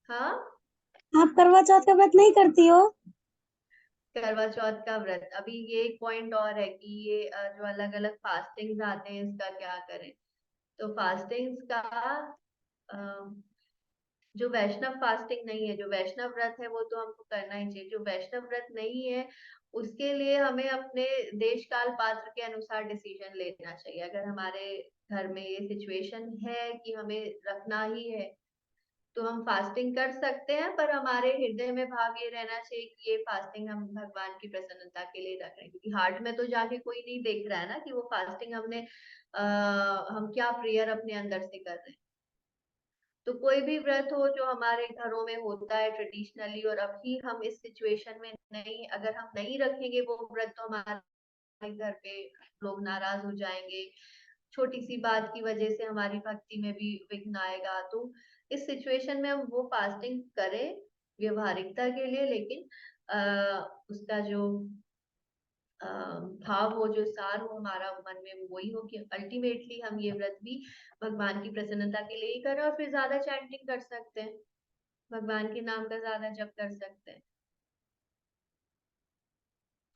हाँ, आप करवा चौथ का व्रत नहीं करती हो? करवा चौथ का व्रत, अभी ये एक पॉइंट और है कि ये जो अलग अलग फास्टिंग्स आते हैं इसका क्या करें। तो फास्टिंग्स का जो वैष्णव फास्टिंग नहीं है, जो वैष्णव व्रत है वो तो हमको करना ही चाहिए। जो वैष्णव व्रत नहीं है उसके लिए हमें अपने देश काल पात्र के अनुसार डिसीजन लेना चाहिए। अगर हमारे घर में ये सिचुएशन है कि हमें रखना ही है, तो हम फास्टिंग कर सकते हैं, पर हमारे हृदय में भाव ये रहना चाहिए कि ये फास्टिंग हम भगवान की प्रसन्नता के लिए रख रहे हैं। क्योंकि हार्ट में तो जाके कोई नहीं देख रहा है ना कि वो फास्टिंग हमने हम क्या प्रेयर अपने अंदर से कर रहे हैं। तो कोई भी व्रत हो जो हमारे घरों में होता है ट्रेडिशनली, और अभी हम इस सिचुएशन में नहीं, अगर हम नहीं रखेंगे वो व्रत, तो हमारे घर पे लोग नाराज हो जाएंगे, छोटी सी बात की वजह से हमारी भक्ति में भी विघ्न आएगा। तो इस सिचुएशन में हम वो फास्टिंग करें व्यवहारिकता के लिए, लेकिन उसका जो भाव हो, जो सार हो हमारा मन में, वो वही हो कि अल्टीमेटली हम ये व्रत भी भगवान की प्रसन्नता के लिए ही करें, और फिर ज्यादा चैंटिंग कर सकते हैं, भगवान के नाम का ज्यादा जप कर सकते हैं।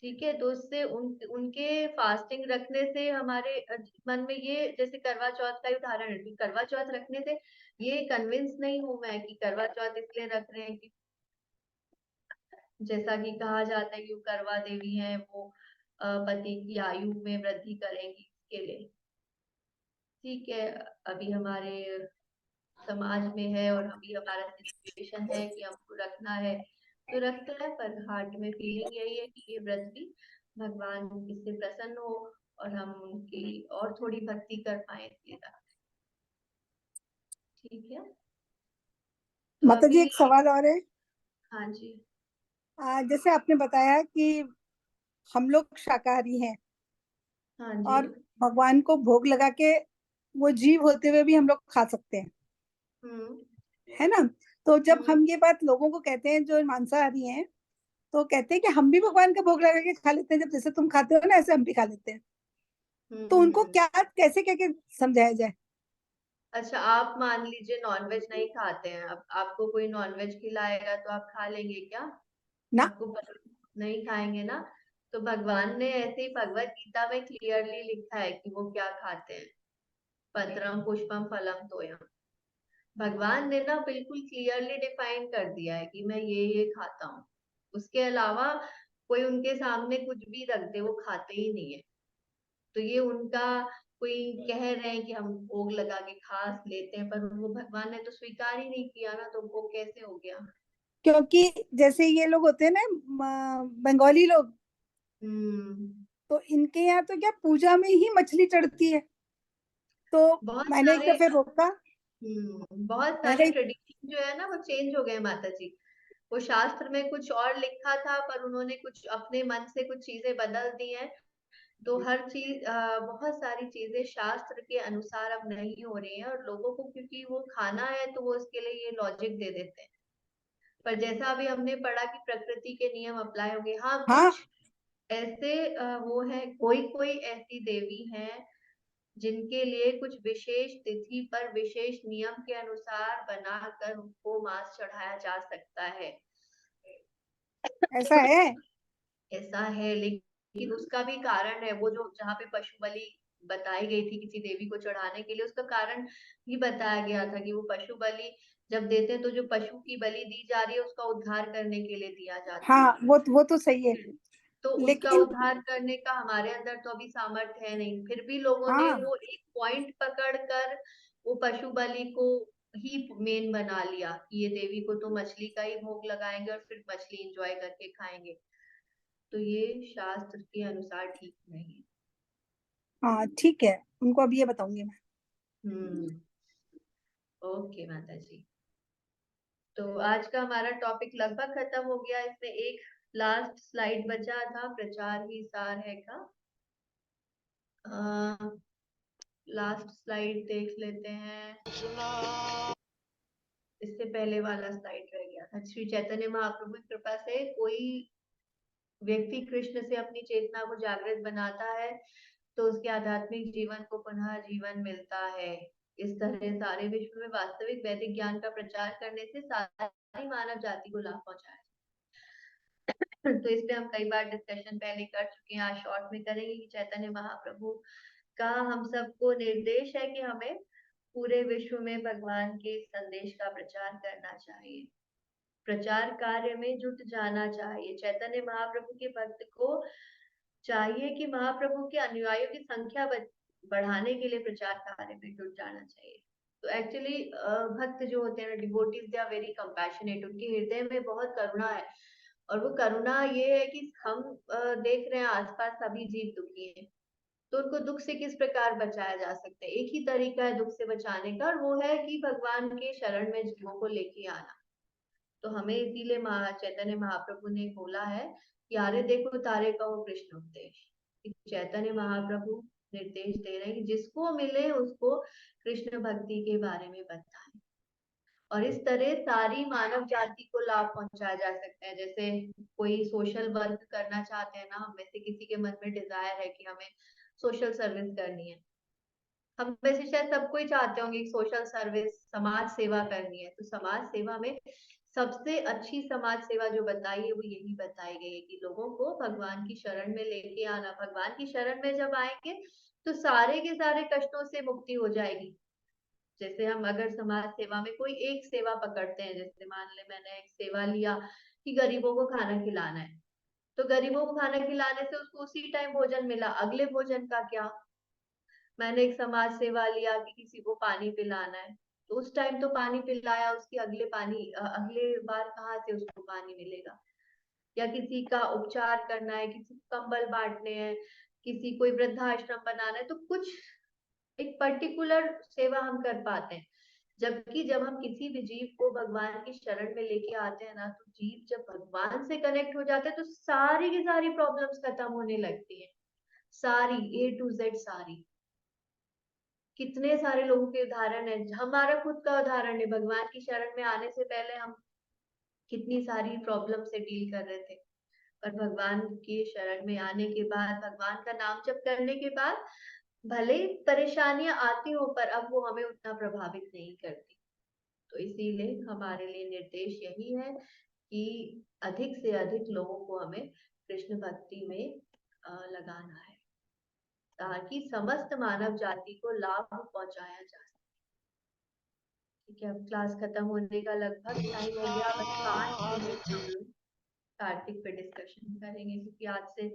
ठीक है, तो उससे उनके फास्टिंग रखने से हमारे मन में ये, जैसे करवा चौथ का ही उदाहरण है कि करवा चौथ रखने से ये कन्विंस नहीं हूं मैं कि करवा चौथ इसलिए रख रहे हैं कि जैसा कि कहा जाता है कि वो करवा देवी है, वो पति की आयु में वृद्धि करेंगी, इसके लिए। ठीक है, अभी हमारे समाज में है और अभी हमारा सिचुएशन है कि हमको रखना है तो रखते हैं, पर हार्ट में फीलिंग यही है कि ये व्रत भी भगवान इससे प्रसन्न हो और हम उनकी और थोड़ी भक्ति कर पाए इसलिए रखते हैं। ठीक है, तो माता जी अभी एक सवाल और है। हाँ जी। जैसे आपने बताया कि हम लोग शाकाहारी हैं हाँ जी। और भगवान को भोग लगा के वो जीव होते हुए भी हम लोग खा सकते हैं, है ना? तो जब हम ये बात लोगों को कहते हैं जो मांसाहारी हैं, तो कहते हैं कि हम भी भगवान का भोग लगा के खा लेते हैं, जब जैसे तुम खाते हो ना ऐसे हम भी खा लेते हैं। तो उनको क्या कैसे क्या समझाया जाए? अच्छा, आप मान लीजिए नॉनवेज नहीं खाते हैं, अब आपको कोई नॉनवेज खिलाएगा तो आप खा लेंगे क्या? ना, आपको नहीं खाएंगे ना। तो भगवान ने ऐसे ही भगवत गीता में क्लियरली लिखा है कि वो क्या खाते हैं, पत्रम पुष्पम फलम तोयम। भगवान ने ना बिल्कुल क्लियरली डिफाइन कर दिया है कि मैं ये खाता हूँ, उसके अलावा कोई उनके सामने कुछ भी रख दे वो खाते ही नहीं है। तो ये उनका कोई कह रहे हैं कि हम भोग लगा के खा लेते हैं, पर वो भगवान ने तो स्वीकार ही नहीं किया ना, तो वो कैसे हो गया? क्योंकि जैसे ये लोग होते हैं ना, बंगाली लोग, तो इनके यहाँ तो क्या पूजा में ही मछली चढ़ती है। तो बहुत मैंने एक सारे दफे रोका, बहुत मैं सारे कही ट्रेडिशन जो है ना वो चेंज हो गए माता जी। वो शास्त्र में कुछ और लिखा था, पर उन्होंने कुछ अपने मन से कुछ चीजें बदल दी हैं। तो हर चीज बहुत सारी चीजें शास्त्र के अनुसार अब नहीं हो रही हैं, और लोगों को क्योंकि वो खाना है तो वो उसके लिए ये लॉजिक दे देते हैं। पर जैसा अभी हमने पढ़ा कि प्रकृति के नियम अप्लाई होंगे। हाँ, हाँ, कुछ ऐसे वो है, कोई कोई ऐसी देवी हैं जिनके लिए कुछ विशेष तिथि पर विशेष नियम के अनुसार बनाकर उनको मांस चढ़ाया जा सकता है। ऐसा है। ऐसा है, लेकिन उसका भी कारण है। वो जो जहाँ पे पशु बलि बताई गई थी किसी देवी को चढ़ाने के लिए, उसका कारण भी बताया गया था कि वो पशु बलि जब देते हैं तो जो पशु की बलि दी जा रही है उसका उद्धार करने के लिए दिया जाता हाँ, है। वो तो सही है, तो उसका लेकिन उद्धार करने का हमारे अंदर तो अभी सामर्थ्य है नहीं, फिर भी लोगों ने हाँ, वो एक पॉइंट पकड़ कर वो पशु बलि को ही मेन बना लिया कि ये देवी को तो मछली का ही भोग लगाएंगे और फिर मछली एंजॉय करके खाएंगे। तो ये शास्त्र के अनुसार ठीक नहीं है। हाँ ठीक है, उनको अब ये बताऊंगी मैं। ओके माता जी, तो आज का हमारा टॉपिक लगभग खत्म हो गया। इसमें एक लास्ट स्लाइड बचा था, प्रचार ही सार है का। लास्ट स्लाइड देख लेते हैं, इससे पहले वाला स्लाइड रह गया था। श्री चैतन्य महाप्रभु की कृपा से कोई व्यक्ति कृष्ण से अपनी चेतना को जागृत बनाता है तो उसके आध्यात्मिक जीवन को पुनः जीवन मिलता है। इस तरह सारे विश्व में वास्तविक वैदिक ज्ञान का प्रचार करने से सारी मानव जाति को लाभ पहुंचाया। तो इस पे हम कई बार डिस्कशन पहले कर चुके हैं, आज शॉर्ट में करेंगे कि चैतन्य महाप्रभु का हम सबको निर्देश है कि हमें पूरे विश्व में भगवान के संदेश का प्रचार करना चाहिए, प्रचार कार्य में जुट जाना चाहिए। चैतन्य महाप्रभु के भक्त को चाहिए कि महाप्रभु के अनुयायियों की संख्या बढ़ाने के लिए प्रचार कार्य में जुट जाना चाहिए। तो एक्चुअली भक्त जो होते हैं, devotees, they are very compassionate, उनके हृदय में बहुत करुणा है। और वो करुणा ये है कि हम देख रहे हैं आसपास सभी जीव दुखी हैं, तो उनको दुख से किस प्रकार बचाया जा सकता है? एक ही तरीका है दुख से बचाने का, और वो है कि भगवान के शरण में जीवों को लेके आना। तो हमें इसीलिए चैतन्य महाप्रभु ने बोला है कि आरे देखो तारे का वो कृष्ण उपदेश। चैतन्य महाप्रभु निर्देश दे रहे हैं कि जिसको मिले उसको कृष्ण भक्ति के बारे में बताएं। और इस तरह सारी मानव जाति को लाभ पहुंचाया जा सकता है। जैसे कोई सोशल वर्क करना चाहते हैं ना, हम में से किसी के मन में डिजायर है कि हमें सोशल सर्विस करनी है, हम वैसे शायद सब कोई चाहते होंगे कि सोशल सर्विस, समाज सेवा करनी है। तो समाज सेवा में सबसे अच्छी समाज सेवा जो बताई है वो यही बताई गई है कि लोगों को भगवान की शरण में लेके आना। भगवान की शरण में जब आएंगे तो सारे के सारे कष्टों से मुक्ति हो जाएगी। जैसे हम अगर समाज सेवा में कोई एक सेवा पकड़ते हैं, जैसे मान ले मैंने एक सेवा लिया कि गरीबों को खाना खिलाना है, तो गरीबों को खाना खिलाने से उसको उसी टाइम भोजन मिला, अगले भोजन का क्या। मैंने एक समाज सेवा लिया कि किसी को पानी पिलाना है, तो उस टाइम तो पानी पिलाया, उसकी अगले बार कहाँ से उसको पानी मिलेगा। या किसी का उपचार करना है, किसी को कंबल बांटने हैं, किसी कोई वृद्धाश्रम बनाना है, तो कुछ एक पर्टिकुलर सेवा हम कर पाते हैं। जबकि जब हम किसी भी जीव को भगवान की शरण में लेके आते हैं ना, तो जीव जब भगवान से कनेक्ट हो जाते हैं तो सारी की सारी प्रॉब्लम्स खत्म होने लगती है, सारी A to Z सारी। कितने सारे लोगों के उदाहरण है, हमारा खुद का उदाहरण है। भगवान की शरण में आने से पहले हम कितनी सारी प्रॉब्लम से डील कर रहे थे, पर भगवान की शरण में आने के बाद, भगवान का नाम जप करने के बाद, भले परेशानियां आती हो पर अब वो हमें उतना प्रभावित नहीं करती। तो इसीलिए हमारे लिए निर्देश यही है कि अधिक से अधिक लोगों को हमें कृष्ण भक्ति में लगाना है, ताकि समस्त मानव जाति को लाभ पहुंचाया जा सके। ठीक है, अब क्लास खत्म होने का लगभग टाइम हो गया, बस 5 मिनट हम लोग कार्तिक पे डिस्कशन करेंगे, क्योंकि आज से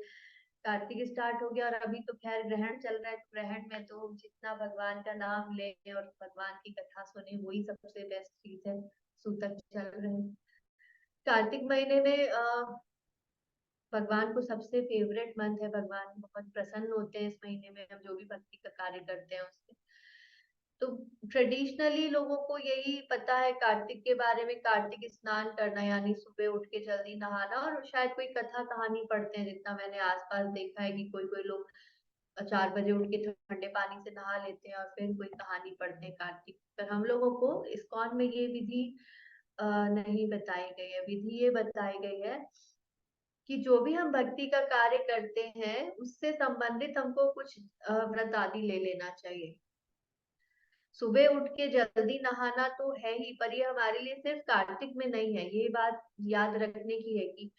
कार्तिक स्टार्ट हो गया और अभी तो खैर ग्रहण चल रहा है। तो ग्रहण में तो जितना भगवान का नाम ले और भगवान की कथा सुने वही सबसे बेस्ट चीज है। सूतक चल रहे हैं कार्तिक महीने में, भगवान को सबसे फेवरेट मंथ है। भगवान बहुत प्रसन्न होते हैं इस महीने में, हम जो भी भक्ति का कार्य करते हैं उससे। तो ट्रेडिशनली लोगों को यही पता है कार्तिक के बारे में, कार्तिक स्नान करना यानी सुबह उठ के जल्दी नहाना, और शायद कोई कथा कहानी पढ़ते हैं। जितना मैंने आसपास देखा है कि कोई कोई लोग 4 बजे उठ के ठंडे पानी से नहा लेते हैं और फिर कोई कहानी पढ़ते हैं कार्तिक। पर हम लोगों को इस्कॉन में ये विधि नहीं बताई गई है। विधि ये बताई गई है कि जो भी हम भक्ति का कार्य करते हैं उससे संबंधित हमको कुछ व्रत आदि ले लेना चाहिए। सुबह उठ के जल्दी नहाना तो है ही, पर ये हमारे लिए सिर्फ कार्तिक में नहीं है। ये बात याद रखने की है कि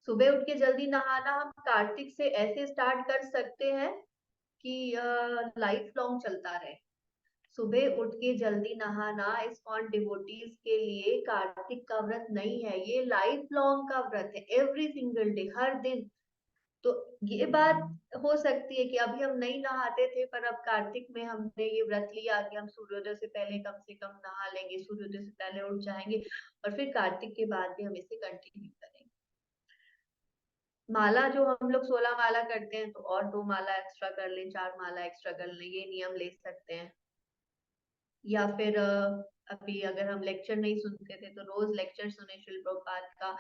सुबह उठ के जल्दी नहाना हम कार्तिक से ऐसे स्टार्ट कर सकते हैं कि लाइफ लॉन्ग चलता रहे। सुबह उठ के जल्दी नहाना इस्कॉन डिवोटीज के लिए कार्तिक का व्रत नहीं है, ये लाइफ लॉन्ग का व्रत है, एवरी सिंगल डे, हर दिन। तो ये बात हो सकती है कि अभी हम नहीं नहाते थे, पर अब कार्तिक में हमने ये व्रत लिया कि हम सूर्योदय से पहले कम से कम नहा लेंगे, सूर्योदय से पहले उठ जाएंगे, और फिर कार्तिक के बाद भी हम इसे कंटिन्यू करेंगे। माला जो हम लोग 16 माला करते हैं, तो और 2 माला एक्स्ट्रा कर लें, 4 माला एक्स्ट्रा कर लें, ये नियम ले सकते हैं। या फिर अभी अगर हम लेक्चर नहीं सुनते थे तो रोज लेक्चर सुने श्रील प्रभुपाद का,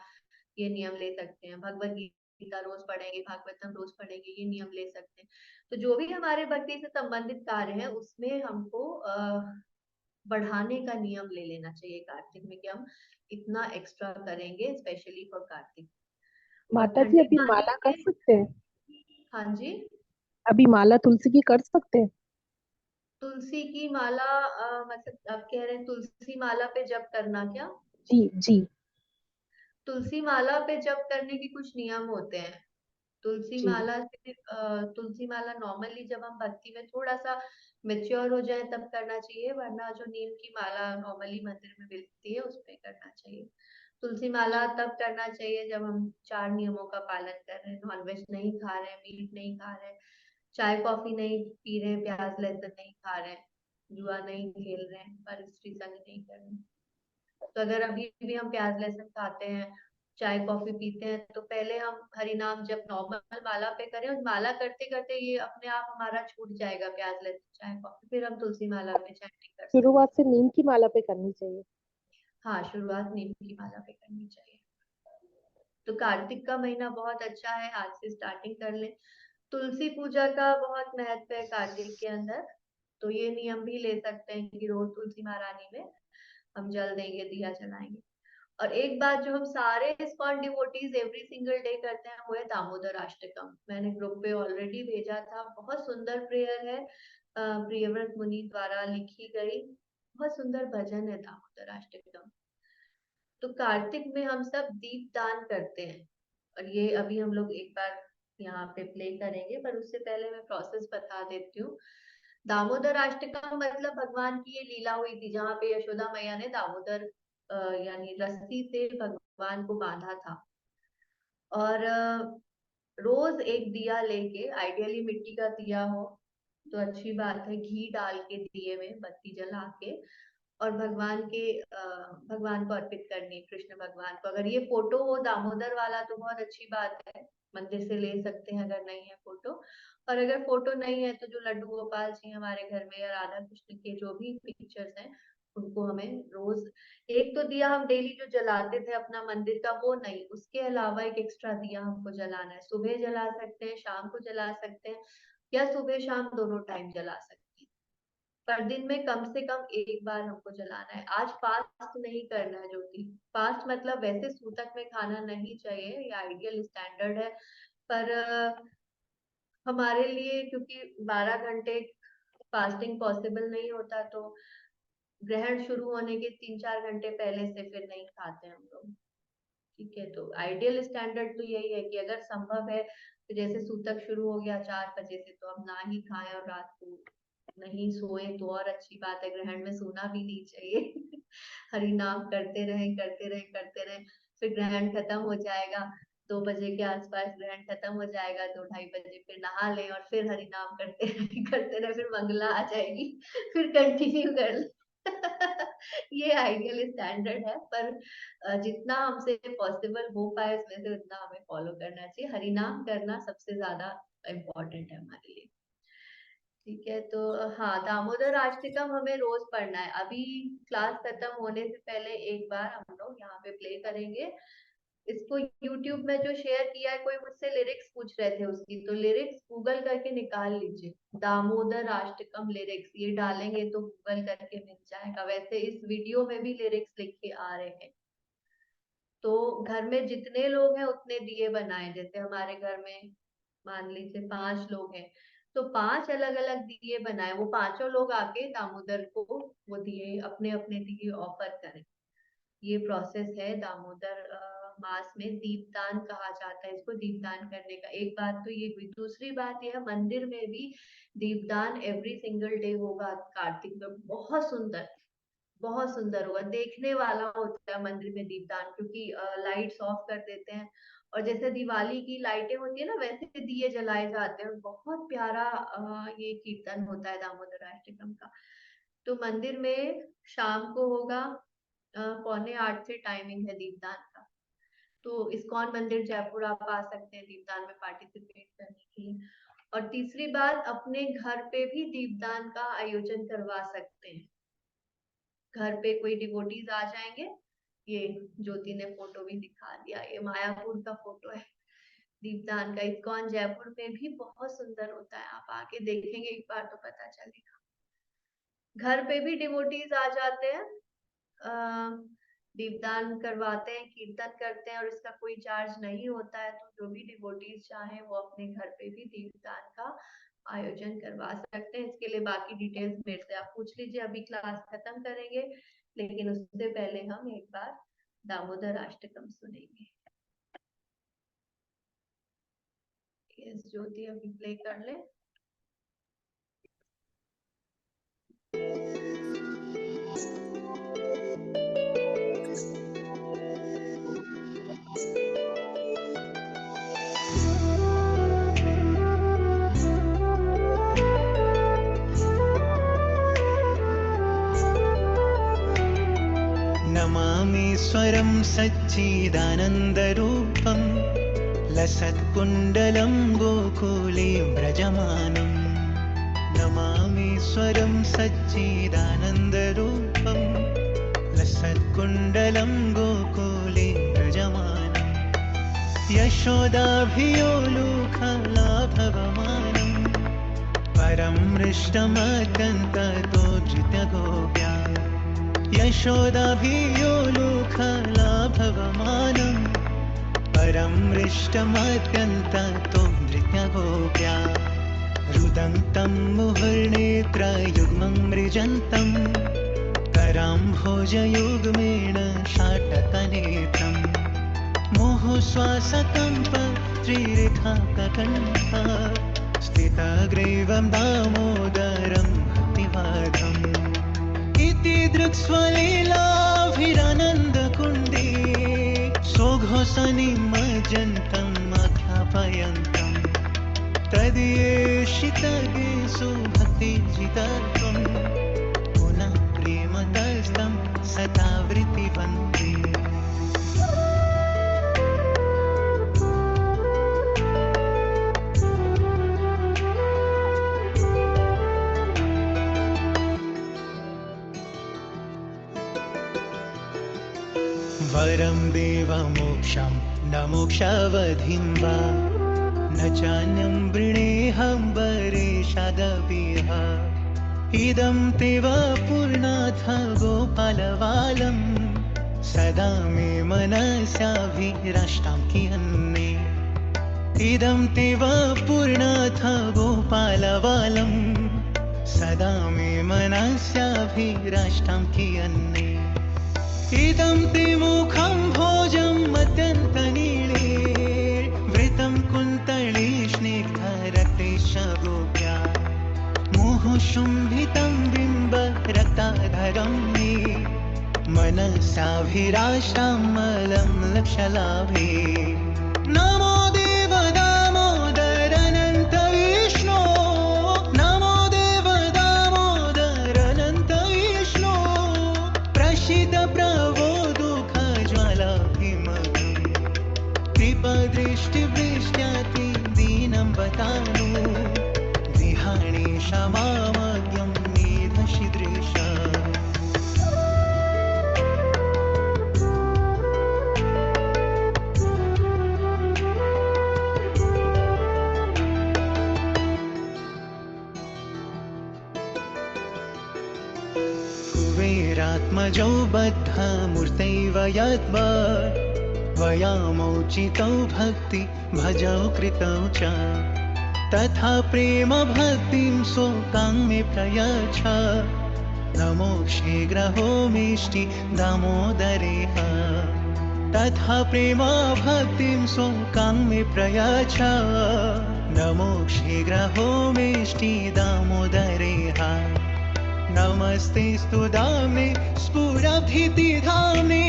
ये नियम ले सकते हैं। भगवद गीता रोज पढ़ेंगे, भागवतम रोज पढ़ेंगे, ये नियम ले सकते हैं। तो जो भी हमारे भक्ति से संबंधित कार्य है उसमें हमको बढ़ाने का नियम ले लेना चाहिए कार्तिक में, कि हम इतना एक्स्ट्रा करेंगे स्पेशली फॉर कार्तिक। माता जी अभी माला कर सकते हैं? हाँ जी, अभी माला तुलसी की कर सकते हैं? तुलसी की माला मतलब आप कह रहे हैं तुलसी माला पे जप करना क्या? जी जी। तुलसी माला पे जप करने के कुछ नियम होते हैं। तुलसी जी। माला से तुलसी माला नॉर्मली जब हम भक्ति में थोड़ा सा मेच्योर हो जाए तब करना चाहिए, वरना जो नीम की माला नॉर्मली मंदिर में मिलती है उस पे करना चाहिए। तुलसी माला तब करना चाहिए जब हम 4 नियमों का पालन कर रहे हैं, नॉनवेज नहीं खा रहे हैं, मीट नहीं खा रहे हैं, चाय कॉफी नहीं पी रहे हैं, प्याज लहसुन नहीं खा रहे हैं, जुआ नहीं खेल रहे हैं, पर स्त्री संग नहीं कर रहे हैं। तो अगर अभी भी हम प्याज लहसुन खाते हैं, चाय कॉफी पीते हैं, तो पहले हम हरि नाम जब नॉर्मल माला पे करें, और माला करते करते ये अपने आप हमारा छूट जाएगा प्याज लहसुन चाय कॉफी, फिर हम तुलसी माला पे चैंटिंग कर सकते हैं। शुरुआत से नीम की माला पे करनी चाहिए। हाँ, शुरुआत नीम की माला पे करनी चाहिए। तो कार्तिक का महीना बहुत अच्छा है, आज से स्टार्टिंग कर लें। तुलसी पूजा का बहुत महत्व है कार्तिक के अंदर, तो ये नियम भी ले सकते हैं कि रोज तुलसी महारानी में हम जल देंगे, दिया जलाएंगे। और एक बात जो हम सारे ISKCON devotees every single day करते हैं वो है दामोदर अष्टकम। मैंने ग्रुप पे ऑलरेडी भेजा था, बहुत सुंदर प्रेयर है, प्रियव्रत मुनि द्वारा लिखी गई, बहुत सुंदर भजन है दामोदर अष्टकम। तो कार्तिक में हम सब दीप दान करते हैं, और ये अभी हम लोग एक बार यहाँ पे प्ले करेंगे, पर उससे पहले मैं प्रोसेस बता देती हूँ। दामोदर अष्टकम मतलब भगवान की ये लीला हुई थी जहाँ पे यशोदा मैया ने दामोदर यानी रस्सी से भगवान को बांधा था। और रोज एक दिया लेके, आइडियली मिट्टी का दिया हो तो अच्छी बात है, घी डाल के दिए में बत्ती जला के और भगवान को अर्पित करनी, कृष्ण भगवान को। अगर ये फोटो हो दामोदर वाला तो बहुत अच्छी बात है, मंदिर से ले सकते हैं अगर नहीं है फोटो। और अगर फोटो नहीं है तो जो लड्डू गोपाल जी हमारे घर में या राधा कृष्ण के जो भी पिक्चर्स हैं उनको हमें रोज एक तो दिया हम डेली जो जलाते थे अपना मंदिर का वो नहीं, उसके अलावा एक एक्स्ट्रा दिया हमको जलाना है। सुबह जला सकते हैं, शाम को जला सकते हैं, या सुबह शाम दोनों टाइम जला सकते हैं, पर दिन में कम से कम एक बार हमको जलाना है। आज फास्ट नहीं करना है ज्योति, फास्ट मतलब वैसे सूतक में खाना नहीं चाहिए, ये आइडियल स्टैंडर्ड है, पर हमारे लिए क्योंकि 12 घंटे फास्टिंग पॉसिबल नहीं होता, तो ग्रहण शुरू होने के 3-4 घंटे पहले से फिर नहीं खाते हम लोग। ठीक है, तो आइडियल स्टैंडर्ड तो यही है कि अगर संभव है तो जैसे सूतक शुरू हो गया 4 बजे से तो हम ना ही खाएं और रात को नहीं सोए तो और अच्छी बात है, ग्रहण में सोना भी नहीं चाहिए। हरि नाम करते रहे करते रहे करते रहे, फिर ग्रहण खत्म हो जाएगा 2 बजे के आसपास, ग्रहण खत्म हो जाएगा 2-2:30 बजे, फिर नहा ले और फिर हरि नाम करते रहे, फिर मंगला आ जाएगी, फिर कंटिन्यू कर ले। ये आइडियल स्टैंडर्ड है, पर जितना हमसे पॉसिबल हो पाए उसमें से उतना हमें फॉलो करना चाहिए। हरि नाम करना सबसे ज्यादा इम्पोर्टेंट है हमारे लिए। ठीक है, तो हाँ, दामोदर अष्टकम हमें रोज पढ़ना है। अभी क्लास खत्म होने से पहले एक बार हम लोग यहाँ पे प्ले करेंगे इसको। YouTube में जो शेयर किया है, कोई मुझसे लिरिक्स पूछ रहे थे उसकी, तो लिरिक्स गूगल करके निकाल लीजिए, दामोदर अष्टकम लिरिक्स, ये डालेंगे तो गूगल करके मिल जाएगा। वैसे इस वीडियो में भी लिरिक्स लिख के आ रहे हैं। तो घर में जितने लोग हैं उतने दिए बनाए, जैसे हमारे घर में मान लीजिए 5 लोग हैं तो 5 अलग अलग दिए बनाए, वो 5 लोग आके दामोदर को वो दिए अपने अपने दिए ऑफर करें। ये प्रोसेस है दामोदर मास में, दीपदान कहा जाता है इसको, दीपदान करने का। एक बात तो ये हुई, दूसरी बात यह है मंदिर में भी दीपदान एवरी सिंगल डे होगा कार्तिक में, बहुत सुंदर होगा, देखने वाला होता है मंदिर में दीपदान, क्योंकि लाइट्स ऑफ कर देते हैं और जैसे दिवाली की लाइटें होती है ना वैसे दिए जलाए जाते हैं, बहुत प्यारा ये कीर्तन होता है दामोदर अष्टकम का। तो मंदिर में शाम को होगा 7:45 से टाइमिंग है दीपदान का। तो इस्कॉन मंदिर जयपुर आप आ सकते हैं दीपदान में पार्टिसिपेट करने के लिए। और तीसरी बात, अपने घर पे भी दीपदान का आयोजन करवा सकते हैं। घर पे कोई डिवोटीज आ जाएंगे, ये ज्योति ने फोटो भी दिखा दिया, ये मायापुर का फोटो है दीपदान का। इस्कॉन जयपुर में भी बहुत सुंदर होता है, आप आके देखेंगे एक बार तो पता चलेगा। घर पे भी डिवोटीज आ जाते हैं, दीपदान करवाते हैं, कीर्तन करते हैं और इसका कोई चार्ज नहीं होता है। तो जो भी डिवोटीज चाहें वो अपने घर पे भी दीपदान का आयोजन करवा सकते हैं। इसके लिए बाकी डिटेल्स मेरे से आप पूछ लीजिए, अभी क्लास खत्म करेंगे, लेकिन उससे पहले हम एक बार दामोदर अष्टकम सुनेंगे। यस ज्योति, अभी प्ले कर ले। नमामीश्वरं सच्चिदानन्दरूपं लसत्कुण्डलं गोकुले व्रजमानं। नमामीश्वरं सच्चिदानन्दरूपं लसत्कुण्डलं गोकुले व्रजमानं। यशोदाभियोलुखलाभवमानं परं मृष्टमत्यन्ततोजितगोप्या। यशोदाभियोलुखलाभवमानम् परं मृष्टमत्यन्ततो नृत्यगोप्या रुदन्तं मुहुर्नेत्रयुग्मं मृजन्तम् कराम्भोजयुग्मेण शाटकनेत्रम् मुहुश्वासकम्पत्रिरेखाककण्ठ स्थितग्रीवं दामोदरं भक्तिवादम् इति दृक्स्वलीलाभिरानन्दकुण्डे सोघोषनिमज्जन्तम् अख्यापयन्तम् तदीयेषितगेषु भक्तिजितत्वम् पुनः प्रेमतस्तं सदा वृत्तिवन्ते वरं देवमोक्षं न मोक्षावधिं वा न चान्यं वृणेऽहं वरेशादपिह इदं ते वा पूर्णाथ गोपालवालं सदा मे मनस्याभिरष्टां कियन्ने इदं ते वा पूर्णाथ गोपालवालं सदा मे मनस्याभिरष्टां कियन्ने इदं ते मुखं भोजम् अत्यन्तनीळे वृतं कुन्तळे स्निग्धरक्तेश गोप्या मुहुशुम्भितं बिम्ब रक्ताधरं मे मनसाभिराष्टामलं लक्ष्यलाभे नमो देव दामोदर अनन्त विष्णो नमो देव दामोदर अनन्त विष्णो प्रसीद प्रभो दुःखज्वालाभिमग्नं कृपादृष्टिवृष्ट्याति दीनं बतानु विहाणे क्षमामज्ञं मेधशीदृश कुबेरात्मजौ बद्धमूर्तैव यद्वत् वयामौचितौ भक्ति भजौ कृतौ च तथा प्रेम भक्तिं शोकां मे प्रयच्छ नमो शीघ्रहो मेष्टि दामोदरेह तथा प्रेम भक्तिं शोकां मे प्रयच्छ नमो शीघ्रहो मेष्टि दामोदरेह नमस्ते स्तुदाम्ने स्फुरभीतिधाम्ने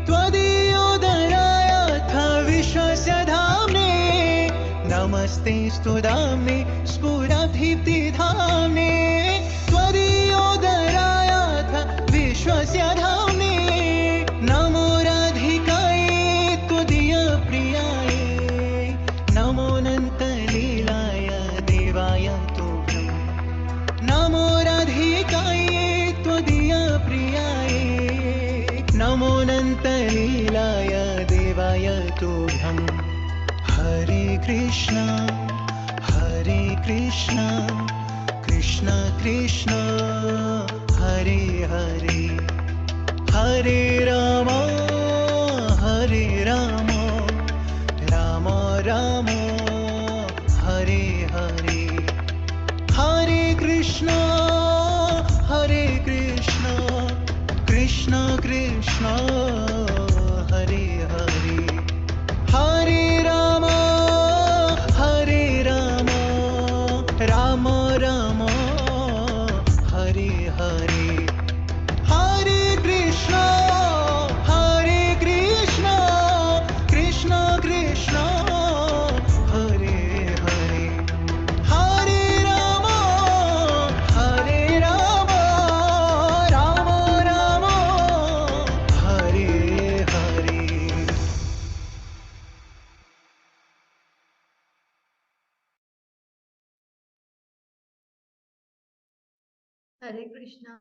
त्वदीयोदरायाथ विश्वस्य धाम्ने नमस्ते स्तुदाम्ने स्फुरभीतिधाम्ने त्वदीयोदरायाथ विश्वस्य धाम्ने नमो राधिकायै त्वदीयप्रियायै नमोऽनन्तलीलाय देवाय तुभ्यम् नमो राधिकायै त्वदीयप्रियायै नमोऽनन्तलीलाय देवाय तुभ्यम् हरे कृष्ण कृष्ण कृष्ण हरे हरे हरे राम राम राम हरे हरे हरे कृष्ण कृष्ण कृष्ण हरे हरे हरे राम राम राम हरे हरे हरे कृष्ण कृष्ण कृष्ण हरे हरे हरे राम राम राम हरे हरे हरे कृष्णा।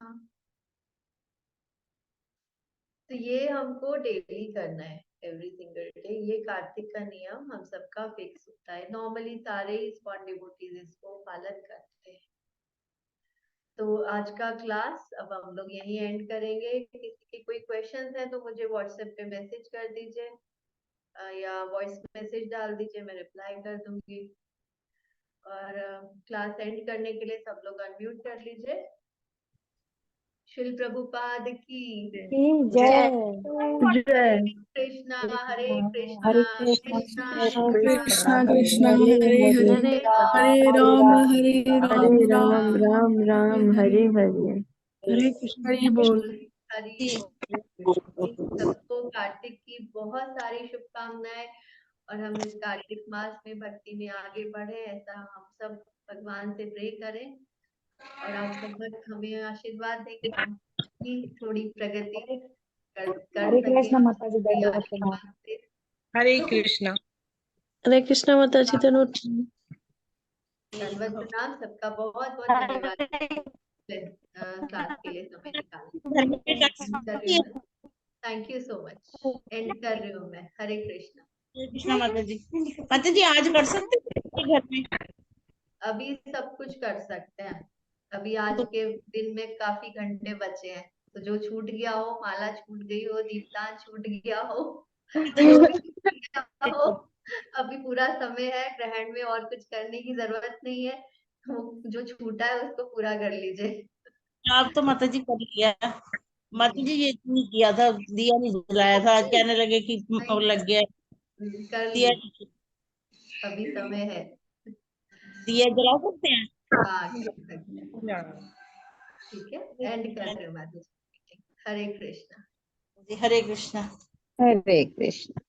तो ये हमको डेली करना है, एवरी सिंगल डे। ये कार्तिक का नियम हम सबका फिक्स होता है। नॉर्मली सारे इस्कॉन डिवोटीज इसको पालन करते हैं। तो आज का क्लास अब हम लोग यहीं एंड करेंगे। किसी के कोई क्वेश्चंस है तो मुझे व्हाट्सएप पे मैसेज कर दीजिए या वॉइस मैसेज डाल दीजिए, मैं रिप्लाई कर दूंगी। और क्लास एंड करने के लिए सब लोग अनम्यूट कर लीजिए। श्री प्रभुपाद की जय। हरे कृष्णा हरे कृष्णा कृष्णा कृष्णा कृष्णा हरे हरे हरे राम राम राम राम हरे हरे। हरे कृष्ण हरि बोल। हरि सबको कार्तिक की बहुत सारी शुभकामनाएं और हम इस कार्तिक मास में भक्ति में आगे बढ़े, ऐसा हम सब भगवान से प्रे करें और आप सब हमें आशीर्वाद दें कि हम भी थोड़ी प्रगति कर सकें माता जी, दंडवत प्रणाम। आशीर्वाद से। हरे कृष्णा। हरे कृष्णा माता जी दंडवत प्रणाम, सबका बहुत बहुत धन्यवाद क्लास के लिए समय निकालने। Thank you so much. And कर रही हूँ मैं। हरे कृष्णा। कृष्णा माता जी आज कर सकते हैं घर में? अभी सब कुछ कर सकते हैं। अभी आज के दिन में काफी घंटे बचे हैं, तो जो छूट गया हो, माला छूट गई हो, दीपदान छूट गया हो, जो भी छूट गया हो, अभी पूरा समय है। ग्रहण में और कुछ करने की जरूरत नहीं है, तो जो छूटा है उसको पूरा कर लीजिए। आप तो माता जी कर लिया। माता जी ये नहीं किया था, दिया नहीं जलाया था, कहने लगे कि लग गया। कर दिया लीजिए, अभी समय है। दिया जला सकते हैं? हाँ, कर सकते हैं। ठीक है, एंड कर रहे हो माता जी। हरे कृष्णा। हरे कृष्णा। हरे कृष्ण।